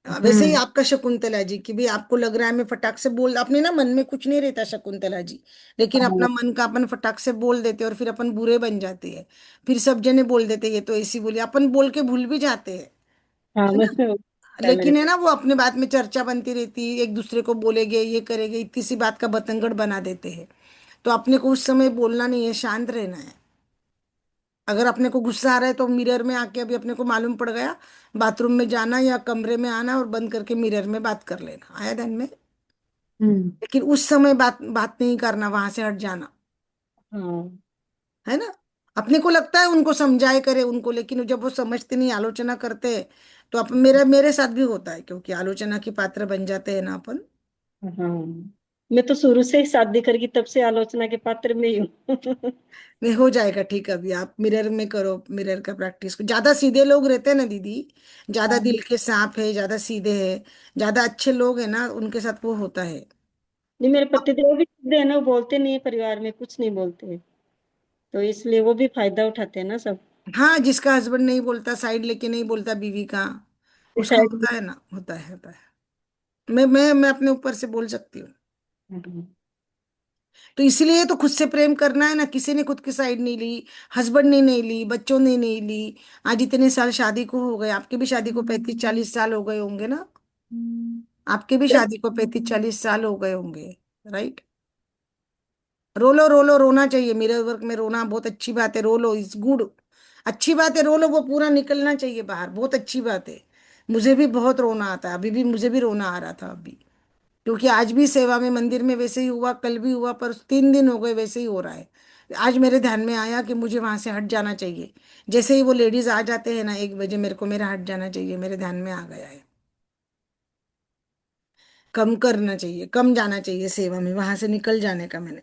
वैसे ही हम्म। आपका शकुंतला जी की भी, आपको लग रहा है मैं फटाक से बोल, अपने ना मन में कुछ नहीं रहता शकुंतला जी, लेकिन अपना हाँ। मन का अपन फटाक से बोल देते हैं, और फिर अपन बुरे बन जाते हैं। फिर सब जने बोल देते हैं, ये तो ऐसी बोली, अपन बोल के भूल भी जाते हैं, हाँ है ना। मतलब है मेरे लेकिन है साथ। ना वो अपने बात में चर्चा बनती रहती है, एक दूसरे को बोलेंगे ये करेंगे, इतनी सी बात का बतंगड़ बना देते हैं। तो अपने को उस समय बोलना नहीं है, शांत रहना है। अगर अपने को गुस्सा आ रहा है तो मिरर में आके, अभी अपने को मालूम पड़ गया, बाथरूम में जाना या कमरे में आना और बंद करके मिरर में बात कर लेना, आया ध्यान में। हम्म। लेकिन उस समय बात बात नहीं करना, वहां से हट जाना, हाँ। है ना। अपने को लगता है उनको समझाए करे उनको, लेकिन जब वो समझते नहीं, आलोचना करते हैं, तो मेरे मेरे साथ भी होता है, क्योंकि आलोचना की पात्र बन जाते हैं ना अपन। हाँ, मैं तो शुरू से ही शादी करके तब से आलोचना के पात्र में ही हूँ। नहीं, हो जाएगा ठीक। अभी आप मिरर में करो, मिरर का प्रैक्टिस को। ज्यादा सीधे लोग रहते हैं ना दीदी, ज्यादा हाँ। दिल के सांप है, ज्यादा सीधे है, ज्यादा अच्छे लोग हैं ना, उनके साथ वो होता है। नहीं, मेरे पति देव भी सीधे हैं ना, वो बोलते नहीं है, परिवार में कुछ नहीं बोलते हैं, तो इसलिए वो भी फायदा उठाते हैं ना सब। हाँ, जिसका हस्बैंड नहीं बोलता, साइड लेके नहीं बोलता बीवी का, उसका डिसाइड। होता है ना, होता है होता है। मैं अपने ऊपर से बोल सकती हूँ। तो इसलिए तो खुद से प्रेम करना है ना, किसी ने खुद की साइड नहीं ली, हस्बैंड ने नहीं ली, बच्चों ने नहीं ली। आज इतने साल शादी को हो गए, आपके भी शादी को 35-40 साल हो गए होंगे ना। आपके भी शादी को 35-40 साल हो गए होंगे, राइट। रो लो रो लो, रोना चाहिए, मिरर वर्क में रोना बहुत अच्छी बात है, रो लो, इज गुड। अच्छी बात है, रो लो, वो पूरा निकलना चाहिए बाहर, बहुत अच्छी बात है। मुझे भी बहुत रोना आता है, अभी भी मुझे भी रोना आ रहा था अभी, क्योंकि आज भी सेवा में मंदिर में वैसे ही हुआ, कल भी हुआ, पर 3 दिन हो गए वैसे ही हो रहा है। आज मेरे ध्यान में आया कि मुझे वहां से हट जाना चाहिए। जैसे ही वो लेडीज आ जाते हैं ना 1 बजे, मेरे को मेरा हट जाना चाहिए, मेरे ध्यान में आ गया है। कम करना चाहिए, कम जाना चाहिए सेवा में, वहां से निकल जाने का मैंने।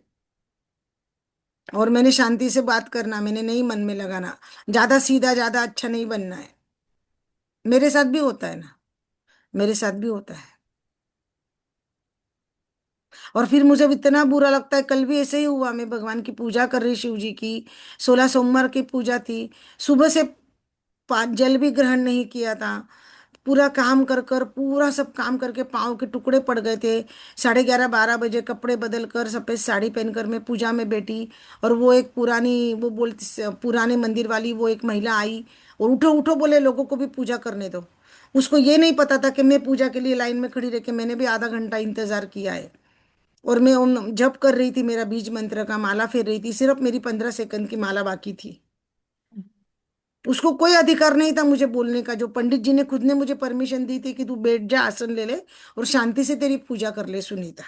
और मैंने शांति से बात करना, मैंने नहीं मन में लगाना, ज्यादा सीधा ज्यादा अच्छा नहीं बनना है। मेरे साथ भी होता है ना, मेरे साथ भी होता है। और फिर मुझे इतना बुरा लगता है, कल भी ऐसे ही हुआ, मैं भगवान की पूजा कर रही, शिव जी की 16 सोमवार की पूजा थी। सुबह से जल भी ग्रहण नहीं किया था। पूरा काम कर कर, पूरा सब काम करके पाँव के टुकड़े पड़ गए थे। 11:30-12 बजे कपड़े बदल कर, सफेद साड़ी पहनकर मैं पूजा में बैठी। और वो एक पुरानी, वो बोलती पुराने मंदिर वाली वो एक महिला आई, और उठो उठो बोले, लोगों को भी पूजा करने दो। उसको ये नहीं पता था कि मैं पूजा के लिए लाइन में खड़ी रह के मैंने भी आधा घंटा इंतजार किया है। और मैं जप कर रही थी, मेरा बीज मंत्र का माला फेर रही थी, सिर्फ मेरी 15 सेकंड की माला बाकी थी। उसको कोई अधिकार नहीं था मुझे बोलने का, जो पंडित जी ने खुद ने मुझे परमिशन दी थी कि तू बैठ जा, आसन ले ले और शांति से तेरी पूजा कर ले सुनीता।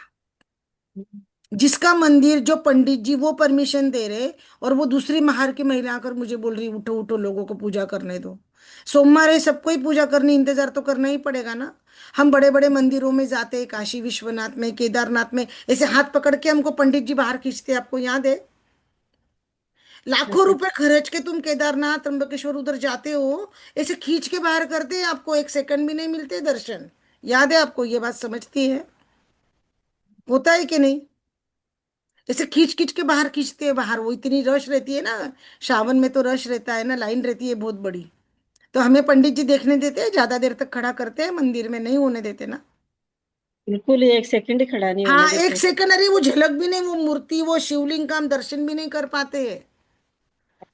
जिसका मंदिर, जो पंडित जी वो परमिशन दे रहे, और वो दूसरी महार की महिला आकर मुझे बोल रही उठो उठो, लोगों को पूजा करने दो। सोमवार है, सबको ही पूजा करनी, इंतजार तो करना ही पड़ेगा ना। हम बड़े बड़े मंदिरों में जाते हैं, काशी विश्वनाथ में, केदारनाथ में, ऐसे हाथ पकड़ के हमको पंडित जी बाहर खींचते हैं, आपको याद है। लाखों अच्छा रुपए खर्च के तुम केदारनाथ त्र्यंबकेश्वर उधर जाते हो, ऐसे खींच के बाहर करते हैं, आपको एक सेकंड भी नहीं मिलते दर्शन। याद है आपको ये बात, समझती है? होता है कि नहीं? ऐसे खींच खींच के बाहर खींचते हैं बाहर, वो इतनी रश रहती है ना। सावन में तो रश रहता है ना, लाइन रहती है बहुत बड़ी। तो हमें पंडित जी देखने देते हैं? ज्यादा देर तक खड़ा करते हैं मंदिर में, नहीं होने देते ना। बिल्कुल, ये एक सेकंड ही खड़ा नहीं होने हाँ, एक देते। सेकंड, अरे वो झलक भी नहीं, वो मूर्ति, वो शिवलिंग का हम दर्शन भी नहीं कर पाते हैं।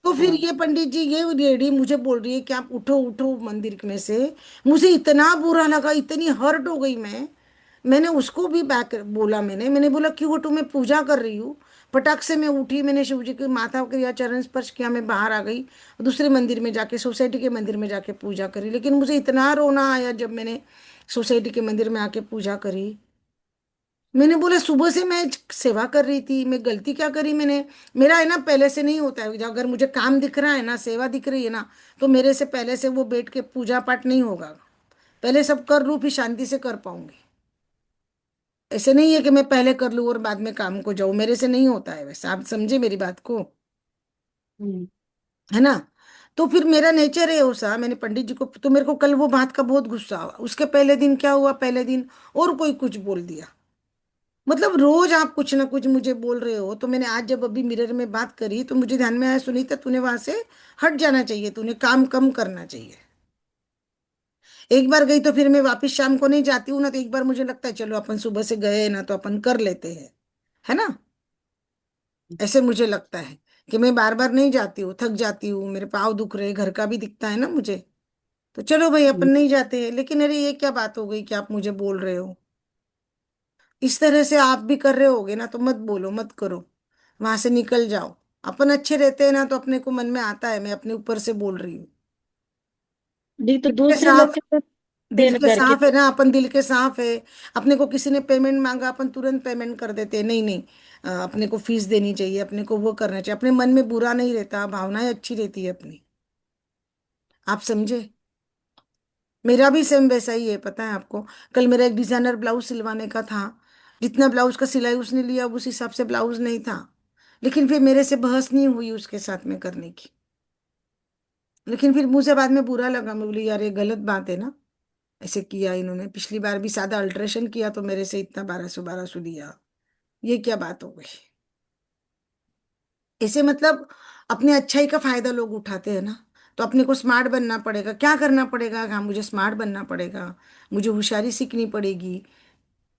तो फिर हाँ। ये पंडित जी, ये लेडी मुझे बोल रही है कि आप उठो उठो मंदिर में से। मुझे इतना बुरा लगा, इतनी हर्ट हो गई मैं। मैंने उसको भी बैक बोला, मैंने बोला क्यों उठूं, मैं पूजा कर रही हूँ। फटाक से मैं उठी, मैंने शिव जी के माथा क्रिया चरण स्पर्श किया, मैं बाहर आ गई। दूसरे मंदिर में जाके, सोसाइटी के मंदिर में जाके पूजा करी। लेकिन मुझे इतना रोना आया जब मैंने सोसाइटी के मंदिर में आके पूजा करी। मैंने बोला सुबह से मैं सेवा कर रही थी, मैं गलती क्या करी मैंने? मेरा है ना, पहले से नहीं होता है, अगर मुझे काम दिख रहा है ना, सेवा दिख रही है ना, तो मेरे से पहले से वो बैठ के पूजा पाठ नहीं होगा। पहले सब कर लूँ, फिर शांति से कर पाऊंगी। ऐसे नहीं है कि मैं पहले कर लूँ और बाद में काम को जाऊं, मेरे से नहीं होता है वैसा, आप समझे मेरी बात को? हम्म। है ना? तो फिर मेरा नेचर है ऐसा। मैंने पंडित जी को, तो मेरे को कल वो बात का बहुत गुस्सा हुआ। उसके पहले दिन क्या हुआ, पहले दिन और कोई कुछ बोल दिया। मतलब रोज आप कुछ ना कुछ मुझे बोल रहे हो। तो मैंने आज जब अभी मिरर में बात करी तो मुझे ध्यान में आया, सुनीता तूने वहां से हट जाना चाहिए, तूने काम कम करना चाहिए। एक बार गई तो फिर मैं वापस शाम को नहीं जाती हूँ ना, तो एक बार मुझे लगता है चलो अपन सुबह से गए ना तो अपन कर लेते हैं, है ना? ऐसे मुझे लगता है कि मैं बार बार नहीं जाती हूँ, थक जाती हूँ, मेरे पाँव दुख रहे, घर का भी दिखता है ना मुझे। तो चलो भाई अपन नहीं जाते हैं। लेकिन अरे ये क्या बात हो गई कि आप मुझे बोल रहे हो? इस तरह से आप भी कर रहे होगे ना, तो मत बोलो, मत करो, वहां से निकल जाओ। अपन अच्छे रहते हैं ना तो अपने को मन में आता है, मैं अपने ऊपर से बोल रही हूँ। नहीं तो दिल के दूसरे लोग साफ, के तो दिल के घर के। साफ है ना अपन, दिल के साफ है। अपने को किसी ने पेमेंट मांगा, अपन तुरंत पेमेंट कर देते हैं, नहीं नहीं। अपने को फीस देनी चाहिए, अपने को वो करना चाहिए, अपने मन में बुरा नहीं रहता, भावनाएं अच्छी रहती है अपनी। आप समझे? मेरा भी सेम वैसा ही है, पता है आपको? कल मेरा एक डिजाइनर ब्लाउज सिलवाने का था। जितना ब्लाउज का सिलाई उसने लिया उस हिसाब से ब्लाउज नहीं था। लेकिन फिर मेरे से बहस नहीं हुई उसके साथ में करने की। लेकिन फिर मुझे बाद में बुरा लगा, मैं बोली यार ये गलत बात है ना। ऐसे किया इन्होंने, पिछली बार भी सादा अल्ट्रेशन किया तो मेरे से इतना 1200 लिया। ये क्या बात हो गई? ऐसे मतलब अपने अच्छाई का फायदा लोग उठाते हैं ना। तो अपने को स्मार्ट बनना पड़ेगा, क्या करना पड़ेगा? हाँ, मुझे स्मार्ट बनना पड़ेगा, मुझे होशियारी सीखनी पड़ेगी।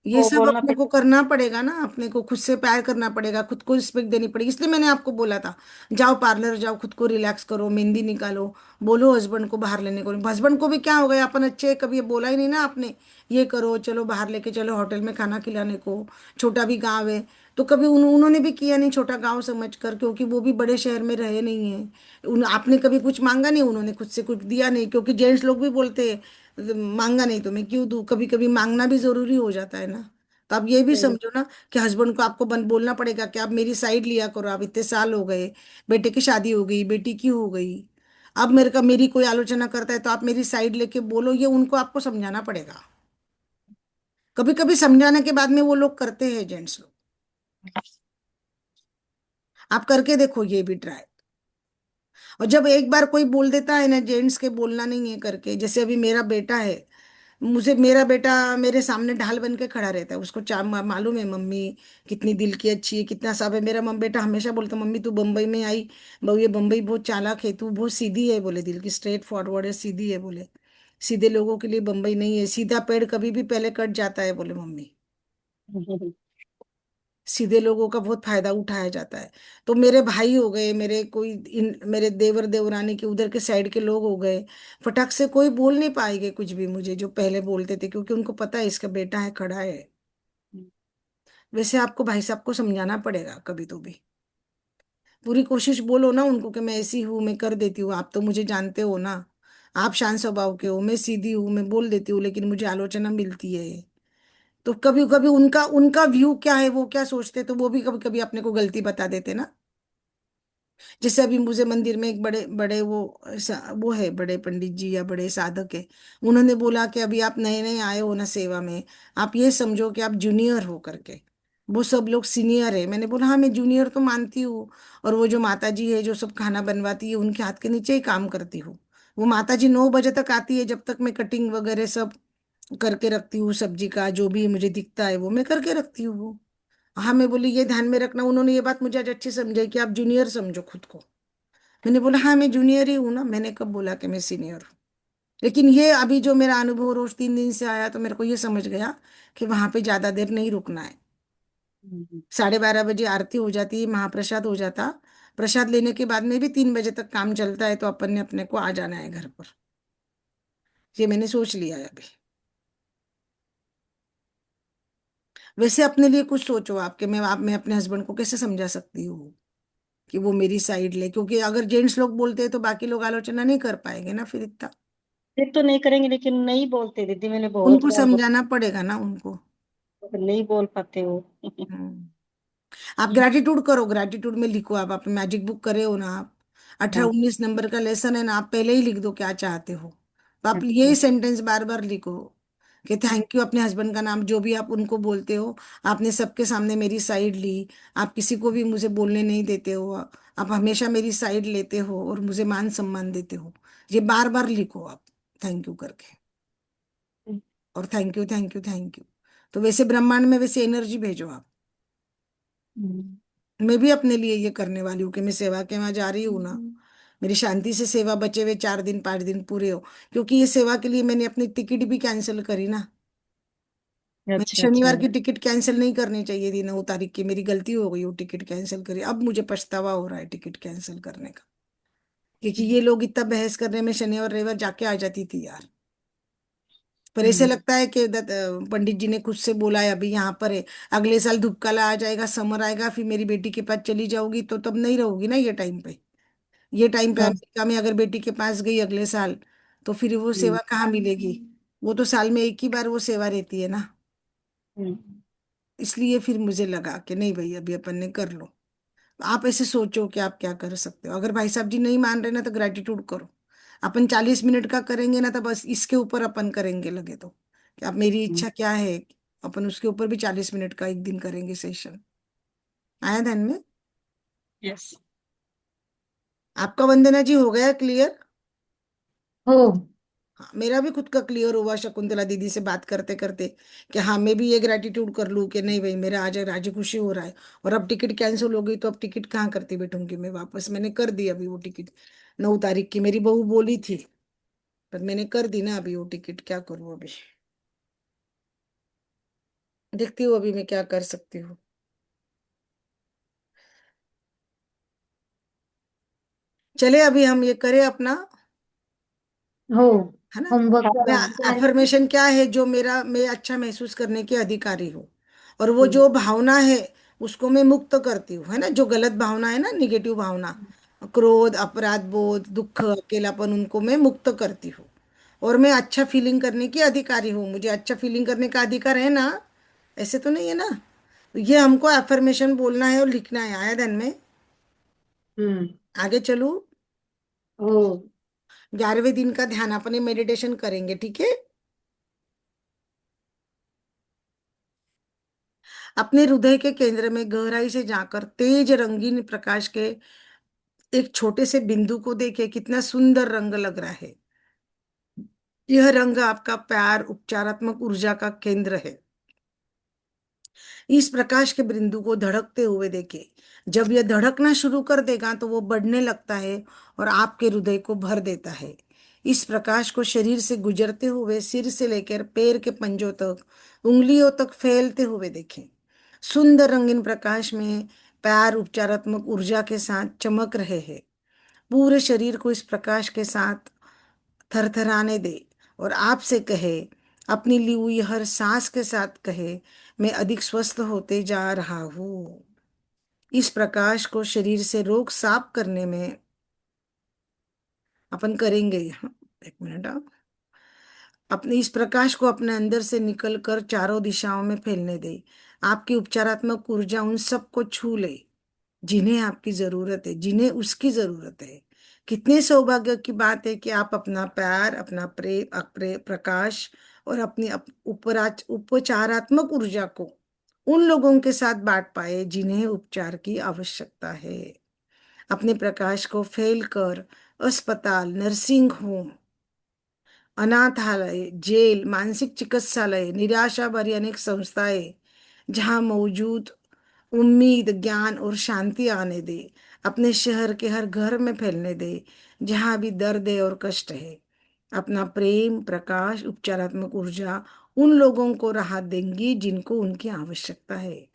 ये वो सब बोलना अपने को पड़ता करना पड़ेगा ना, अपने को खुद से प्यार करना पड़ेगा, खुद को रिस्पेक्ट देनी पड़ेगी। इसलिए मैंने आपको बोला था, जाओ पार्लर जाओ, खुद को रिलैक्स करो, मेहंदी निकालो। बोलो हस्बैंड को बाहर लेने को, हस्बैंड को भी क्या हो गया, अपन अच्छे हैं, कभी ये बोला ही नहीं ना आपने। ये करो, चलो बाहर लेके चलो होटल में खाना खिलाने को। छोटा भी गांव है, तो कभी उन्होंने भी किया नहीं छोटा गांव समझ कर, क्योंकि वो भी बड़े शहर में रहे नहीं है। आपने कभी कुछ मांगा नहीं, उन्होंने खुद से कुछ दिया नहीं, क्योंकि जेंट्स लोग भी बोलते हैं मांगा नहीं तो मैं क्यों दूं, कभी कभी मांगना भी जरूरी हो जाता है ना। तो आप ये भी है। समझो ना कि हस्बैंड को आपको बोलना पड़ेगा कि आप मेरी साइड लिया करो, आप इतने साल हो गए, बेटे की शादी हो गई, बेटी की हो गई। अब मेरी कोई आलोचना करता है तो आप मेरी साइड लेके बोलो, ये उनको आपको समझाना पड़ेगा। कभी कभी समझाने के बाद में वो लोग करते हैं, जेंट्स लोग। आप करके देखो ये भी ट्राई। और जब एक बार कोई बोल देता है ना, जेंट्स के बोलना नहीं है करके, जैसे अभी मेरा बेटा है, मुझे मेरा बेटा मेरे सामने ढाल बन के खड़ा रहता है, उसको मालूम है मम्मी कितनी दिल की अच्छी है, कितना सब है। मेरा बेटा हमेशा बोलता, मम्मी तू बम्बई में आई, बहू ये बम्बई बहुत चालाक है, तू बहुत सीधी है, बोले दिल की, स्ट्रेट फॉरवर्ड है, सीधी है, बोले सीधे लोगों के लिए बम्बई नहीं है, सीधा पेड़ कभी भी पहले कट जाता है, बोले मम्मी। सीधे लोगों का बहुत फायदा उठाया जाता है। तो मेरे भाई हो गए, मेरे कोई मेरे देवर देवरानी के उधर के साइड के लोग हो गए, फटाक से कोई बोल नहीं पाएंगे कुछ भी मुझे, जो पहले बोलते थे, क्योंकि उनको पता है इसका बेटा है, खड़ा है। वैसे आपको भाई साहब को समझाना पड़ेगा कभी तो भी। पूरी कोशिश बोलो ना उनको कि मैं ऐसी हूँ, मैं कर देती हूँ, आप तो मुझे जानते हो ना। आप शांत स्वभाव के हो, मैं सीधी हूँ, मैं बोल देती हूँ, लेकिन मुझे आलोचना मिलती है। तो कभी कभी उनका उनका व्यू क्या है, वो क्या सोचते हैं, तो वो भी कभी कभी अपने को गलती बता देते ना। जैसे अभी मुझे मंदिर में एक बड़े बड़े वो है, बड़े पंडित जी या बड़े साधक है। उन्होंने बोला कि अभी आप नए नए आए हो ना सेवा में, आप ये समझो कि आप जूनियर हो करके। वो सब लोग सीनियर है। मैंने बोला हाँ मैं जूनियर तो मानती हूँ। और वो जो माता जी है जो सब खाना बनवाती है उनके हाथ के नीचे ही काम करती हूँ। वो माता जी 9 बजे तक आती है, जब तक मैं कटिंग वगैरह सब करके रखती हूँ, सब्जी का जो भी मुझे दिखता है वो मैं करके रखती हूँ वो। हाँ मैं बोली ये ध्यान में रखना, उन्होंने ये बात मुझे आज अच्छी समझाई कि आप जूनियर समझो खुद को। मैंने बोला हाँ मैं जूनियर ही हूँ ना, मैंने कब बोला कि मैं सीनियर हूँ। लेकिन ये अभी जो मेरा अनुभव रोज 3 दिन से आया तो मेरे को ये समझ गया कि वहां पे ज्यादा देर नहीं रुकना है। 12:30 बजे आरती हो जाती है, महाप्रसाद हो जाता, प्रसाद लेने के बाद में भी 3 बजे तक काम चलता है, तो अपन ने अपने को आ जाना है घर पर। ये मैंने सोच लिया है अभी। वैसे अपने लिए कुछ सोचो आपके, मैं अपने हस्बैंड को कैसे समझा सकती हूँ कि वो मेरी साइड ले, क्योंकि अगर जेंट्स लोग बोलते हैं तो बाकी लोग आलोचना नहीं कर पाएंगे ना फिर इतना। ये तो नहीं करेंगे, लेकिन नहीं बोलते दीदी, मैंने बहुत उनको बार समझाना पड़ेगा ना उनको। बोला, नहीं बोल पाते वो। हम्म। आप ग्रेटिट्यूड करो, ग्रेटिट्यूड में लिखो, आप मैजिक बुक करे हो ना आप, 18-19 नंबर का लेसन है ना, आप पहले ही लिख दो क्या चाहते हो। तो आप अच्छा। यही सेंटेंस बार बार लिखो कि थैंक यू, अपने हस्बैंड का नाम जो भी आप उनको बोलते हो, आपने सबके सामने मेरी साइड ली, आप किसी को भी मुझे बोलने नहीं देते हो, आप हमेशा मेरी साइड लेते हो और मुझे मान सम्मान देते हो। ये बार बार लिखो आप, थैंक यू करके। और thank you thank you thank you. तो वैसे ब्रह्मांड में वैसे एनर्जी भेजो आप। मैं भी अपने लिए ये करने वाली हूँ कि मैं सेवा के वहां जा रही हूँ ना, मेरी शांति से सेवा, बचे हुए 4 दिन 5 दिन पूरे हो। क्योंकि ये सेवा के लिए मैंने अपनी टिकट भी कैंसिल करी ना। मैंने अच्छा अच्छा। शनिवार की टिकट कैंसिल नहीं करनी चाहिए थी, 9 तारीख की, मेरी गलती हो गई, वो टिकट कैंसिल करी। अब मुझे पछतावा हो रहा है टिकट कैंसिल करने का, क्योंकि ये लोग इतना बहस करने में शनिवार रविवार जाके आ जाती थी यार। पर ऐसे लगता है कि पंडित जी ने खुद से बोला है अभी यहाँ पर है, अगले साल धूपकाला आ जाएगा, समर आएगा, फिर मेरी बेटी के पास चली जाऊंगी तो तब नहीं रहूंगी ना ये टाइम पे। ये टाइम पे हाँ। अमेरिका में अगर बेटी के पास गई अगले साल, तो फिर वो सेवा कहाँ मिलेगी। वो तो साल में एक ही बार वो सेवा रहती है ना। इसलिए फिर मुझे लगा कि नहीं भाई अभी अपन ने कर लो। आप ऐसे सोचो कि आप क्या कर सकते हो। अगर भाई साहब जी नहीं मान रहे ना तो ग्रेटिट्यूड करो। अपन 40 मिनट का करेंगे ना तो बस इसके ऊपर अपन करेंगे लगे तो, कि आप मेरी इच्छा क्या है, अपन उसके ऊपर भी 40 मिनट का एक दिन करेंगे सेशन। आया ध्यान में? यस। आपका वंदना जी हो गया क्लियर? हो। हाँ मेरा भी खुद का क्लियर हुआ शकुंतला दीदी से बात करते करते, कि हाँ मैं भी ये ग्रेटिट्यूड कर लूँ कि नहीं भाई मेरा आज राजी खुशी हो रहा है। और अब टिकट कैंसिल हो गई तो अब टिकट कहाँ करती बैठूंगी मैं वापस, मैंने कर दी अभी वो टिकट। 9 तारीख की मेरी बहू बोली थी, पर मैंने कर दी ना अभी वो टिकट, क्या करूँ अभी। देखती हूँ अभी मैं क्या कर सकती हूँ। चले अभी हम ये करें अपना, हो। है ना। होमवर्क मैं करा। अफर्मेशन क्या है, जो मेरा मैं अच्छा महसूस करने की अधिकारी हूँ। और वो हम्म। जो भावना है उसको मैं मुक्त करती हूँ, है ना, जो गलत भावना है ना, निगेटिव भावना, क्रोध, अपराध बोध, दुख, अकेलापन, उनको मैं मुक्त करती हूँ। और मैं अच्छा फीलिंग करने की अधिकारी हूँ, मुझे अच्छा फीलिंग करने का अधिकार है ना, ऐसे तो नहीं है ना। तो ये हमको अफर्मेशन बोलना है और लिखना है, आया ध्यान में? हम्म। आगे चलूं? ओ। 11वें दिन का ध्यान अपने मेडिटेशन करेंगे, ठीक है। अपने हृदय के केंद्र में गहराई से जाकर तेज रंगीन प्रकाश के एक छोटे से बिंदु को देखे, कितना सुंदर रंग लग रहा है। यह रंग आपका प्यार, उपचारात्मक ऊर्जा का केंद्र है। इस प्रकाश के बिंदु को धड़कते हुए देखे। जब यह धड़कना शुरू कर देगा तो वो बढ़ने लगता है और आपके हृदय को भर देता है। इस प्रकाश को शरीर से गुजरते हुए सिर से लेकर पैर के पंजों तक, उंगलियों तक फैलते हुए देखें। सुंदर रंगीन प्रकाश में प्यार उपचारात्मक ऊर्जा के साथ चमक रहे हैं। पूरे शरीर को इस प्रकाश के साथ थरथराने दे और आपसे कहे, अपनी ली हुई हर सांस के साथ कहे, मैं अधिक स्वस्थ होते जा रहा हूँ। इस प्रकाश को शरीर से रोग साफ करने में अपन करेंगे यहाँ। एक मिनट अपने इस प्रकाश को अपने अंदर से निकलकर चारों दिशाओं में फैलने दे। आपकी उपचारात्मक ऊर्जा उन सबको छू ले जिन्हें आपकी जरूरत है, जिन्हें उसकी जरूरत है। कितने सौभाग्य की बात है कि आप अपना प्यार, अपना प्रेम, प्रकाश और अपनी उपचारात्मक ऊर्जा को उन लोगों के साथ बांट पाए जिन्हें उपचार की आवश्यकता है। अपने प्रकाश को फैलकर अस्पताल, नर्सिंग होम, अनाथालय, जेल, मानसिक चिकित्सालय, निराशा भरी अनेक संस्थाएं जहां मौजूद उम्मीद, ज्ञान और शांति आने दे। अपने शहर के हर घर में फैलने दे जहां भी दर्द है और कष्ट है। अपना प्रेम, प्रकाश, उपचारात्मक ऊर्जा उन लोगों को राहत देंगी जिनको उनकी आवश्यकता है।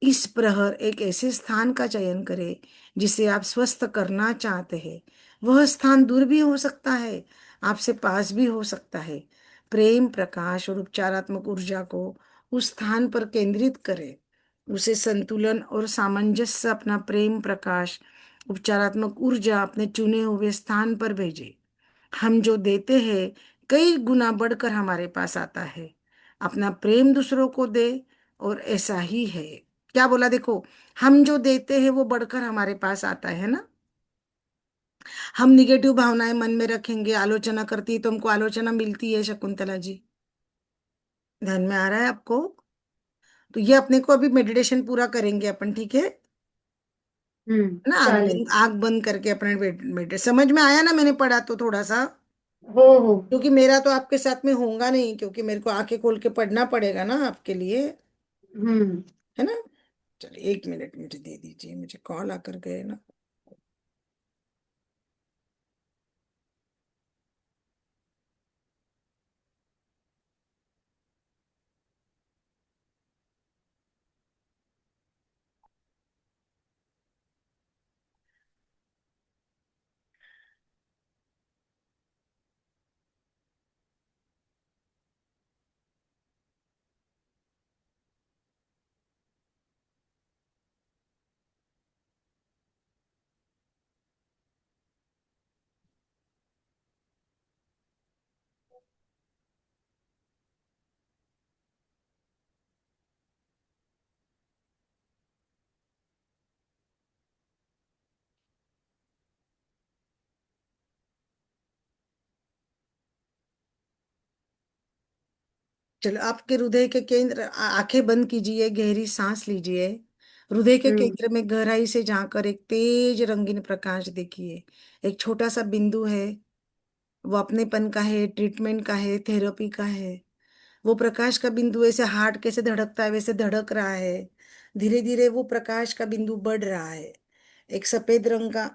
इस प्रहर एक ऐसे स्थान का चयन करें जिसे आप स्वस्थ करना चाहते हैं। वह स्थान दूर भी हो सकता है, आपसे पास भी हो सकता है। प्रेम, प्रकाश और उपचारात्मक ऊर्जा को उस स्थान पर केंद्रित करें। उसे संतुलन और सामंजस्य अपना प्रेम, प्रकाश, उपचारात्मक ऊर्जा अपने चुने हुए स्थान पर भेजें। हम जो देते हैं कई गुना बढ़कर हमारे पास आता है। अपना प्रेम दूसरों को दे और ऐसा ही है। क्या बोला देखो, हम जो देते हैं वो बढ़कर हमारे पास आता है ना। हम निगेटिव भावनाएं मन में रखेंगे, आलोचना करती है तो हमको आलोचना मिलती है शकुंतला जी। ध्यान में आ रहा है आपको? तो ये अपने को अभी मेडिटेशन पूरा करेंगे अपन, ठीक है ना। चालेल. आंख बंद करके अपने मेडिटेशन, समझ में आया ना मैंने पढ़ा तो थोड़ा सा? हो हो. क्योंकि मेरा तो आपके साथ में होगा नहीं, क्योंकि मेरे को आंखें खोल के पढ़ना पड़ेगा ना आपके लिए, हम्म. है ना। चलिए 1 मिनट मुझे दे दीजिए, मुझे कॉल आकर गए ना। चलो आपके हृदय के केंद्र, आंखें बंद कीजिए, गहरी सांस लीजिए। हृदय के हम्म. केंद्र में गहराई से जाकर एक तेज रंगीन प्रकाश देखिए। एक छोटा सा बिंदु है, वो अपनेपन का है, ट्रीटमेंट का है, थेरेपी का है। वो प्रकाश का बिंदु ऐसे हार्ट कैसे धड़कता है वैसे धड़क रहा है। धीरे धीरे वो प्रकाश का बिंदु बढ़ रहा है। एक सफेद रंग का,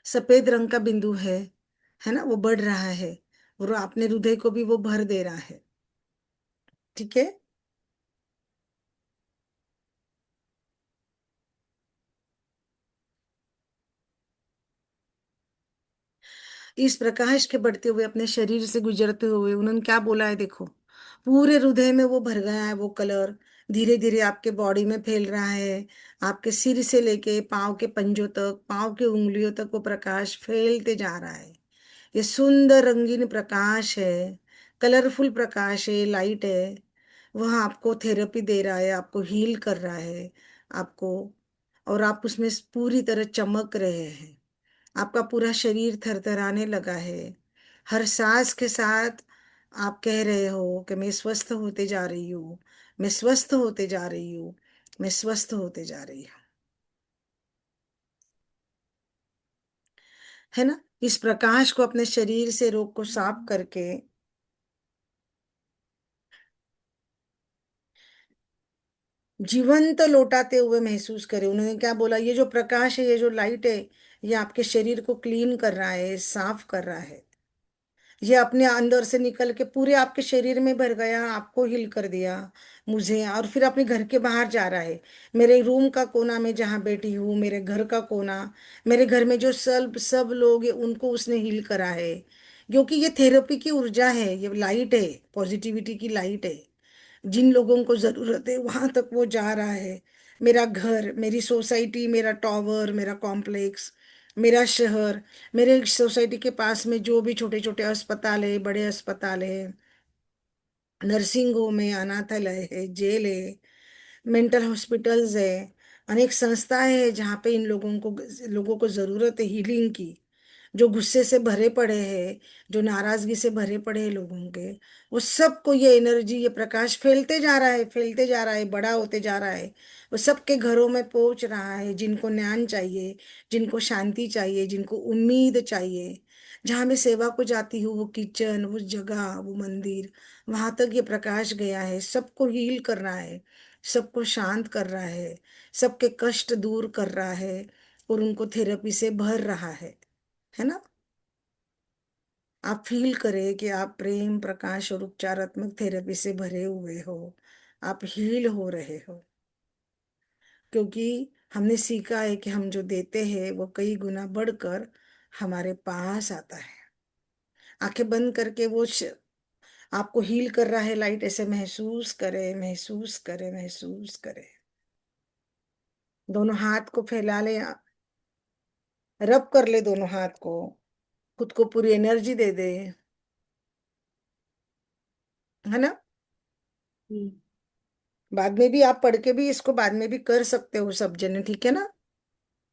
सफेद रंग का बिंदु है ना, वो बढ़ रहा है और अपने हृदय को भी वो भर दे रहा है। ठीक है। इस प्रकाश के बढ़ते हुए अपने शरीर से गुजरते हुए उन्होंने क्या बोला है देखो, पूरे हृदय में वो भर गया है वो कलर। धीरे धीरे आपके बॉडी में फैल रहा है। आपके सिर से लेके पाँव के पंजों तक, पाँव के उंगलियों तक वो प्रकाश फैलते जा रहा है। ये सुंदर रंगीन प्रकाश है, कलरफुल प्रकाश है, लाइट है। वह आपको थेरेपी दे रहा है, आपको हील कर रहा है आपको, और आप उसमें पूरी तरह चमक रहे हैं। आपका पूरा शरीर थरथराने लगा है। हर सांस के साथ आप कह रहे हो कि मैं स्वस्थ होते जा रही हूँ, मैं स्वस्थ होते जा रही हूँ, मैं स्वस्थ होते जा रही हूँ, है ना। इस प्रकाश को अपने शरीर से रोग को साफ करके जीवंत लौटाते हुए महसूस करें। उन्होंने क्या बोला, ये जो प्रकाश है, ये जो लाइट है, ये आपके शरीर को क्लीन कर रहा है, साफ कर रहा है। ये अपने अंदर से निकल के पूरे आपके शरीर में भर गया, आपको हिल कर दिया, मुझे, और फिर अपने घर के बाहर जा रहा है। मेरे रूम का कोना में जहाँ बैठी हूँ, मेरे घर का कोना, मेरे घर में जो सब सब लोग हैं उनको उसने हिल करा है। क्योंकि ये थेरेपी की ऊर्जा है, ये लाइट है, पॉजिटिविटी की लाइट है। जिन लोगों को जरूरत है वहां तक वो जा रहा है। मेरा घर, मेरी सोसाइटी, मेरा टावर, मेरा कॉम्प्लेक्स, मेरा शहर, मेरे सोसाइटी के पास में जो भी छोटे छोटे अस्पताल है, बड़े अस्पताल है, नर्सिंग होम है, अनाथालय है, जेल है, मेंटल हॉस्पिटल्स है, अनेक संस्थाएं हैं जहाँ पे इन लोगों को जरूरत है हीलिंग की। जो गुस्से से भरे पड़े हैं, जो नाराजगी से भरे पड़े हैं लोगों के, वो सबको ये एनर्जी, ये प्रकाश फैलते जा रहा है, फैलते जा रहा है, बड़ा होते जा रहा है। वो सबके घरों में पहुंच रहा है, जिनको ज्ञान चाहिए, जिनको शांति चाहिए, जिनको उम्मीद चाहिए। जहां मैं सेवा को जाती हूँ, वो किचन, वो जगह, वो मंदिर, वहां तक ये प्रकाश गया है, सबको हील कर रहा है, सबको शांत कर रहा है, सबके कष्ट दूर कर रहा है, और उनको थेरेपी से भर रहा है ना। आप फील करें कि आप प्रेम, प्रकाश और उपचारात्मक थेरेपी से भरे हुए हो, आप हील हो रहे हो। क्योंकि हमने सीखा है कि हम जो देते हैं वो कई गुना बढ़कर हमारे पास आता है। आंखें बंद करके वो आपको हील कर रहा है, लाइट ऐसे महसूस करे, महसूस करे, महसूस करे। दोनों हाथ को फैला ले, रब कर ले दोनों हाथ को, खुद को पूरी एनर्जी दे दे, है ना। हम्म। बाद में भी आप पढ़ के भी इसको बाद में भी कर सकते हो सब जने, ठीक है ना।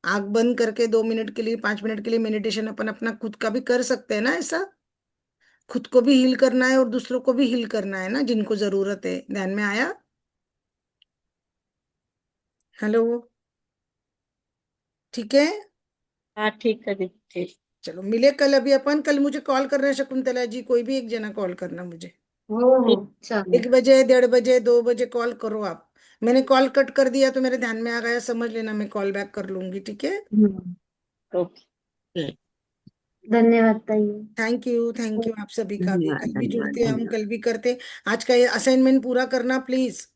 आंख बंद करके 2 मिनट के लिए, 5 मिनट के लिए मेडिटेशन अपन अपना खुद का भी कर सकते हैं ना ऐसा। खुद को भी हील करना है और दूसरों को भी हील करना है ना, जिनको जरूरत है। ध्यान में आया? हेलो, ठीक है। हाँ ठीक है दीदी, ठीक। चलो मिले कल। अभी अपन कल मुझे कॉल करना, शकुंतला जी, कोई भी एक जना कॉल करना मुझे। हो ठीक। चालेल. 1 बजे, 1:30 बजे, 2 बजे कॉल करो आप। मैंने कॉल कट कर दिया तो मेरे ध्यान में आ गया, समझ लेना, मैं कॉल बैक कर लूंगी, ठीक है। ओके। धन्यवाद ताई. थैंक यू, थैंक यू आप सभी का भी। धन्यवाद, कल भी धन्यवाद, जुड़ते हैं हम, धन्यवाद। कल भी करते। आज का ये असाइनमेंट पूरा करना प्लीज।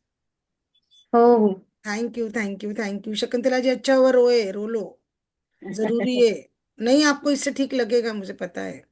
हो हो. Thank you, thank you, thank you Shakuntala ji. अच्छा हुआ रोए, रो लो, जरूरी है। नहीं, आपको इससे ठीक लगेगा, मुझे पता है।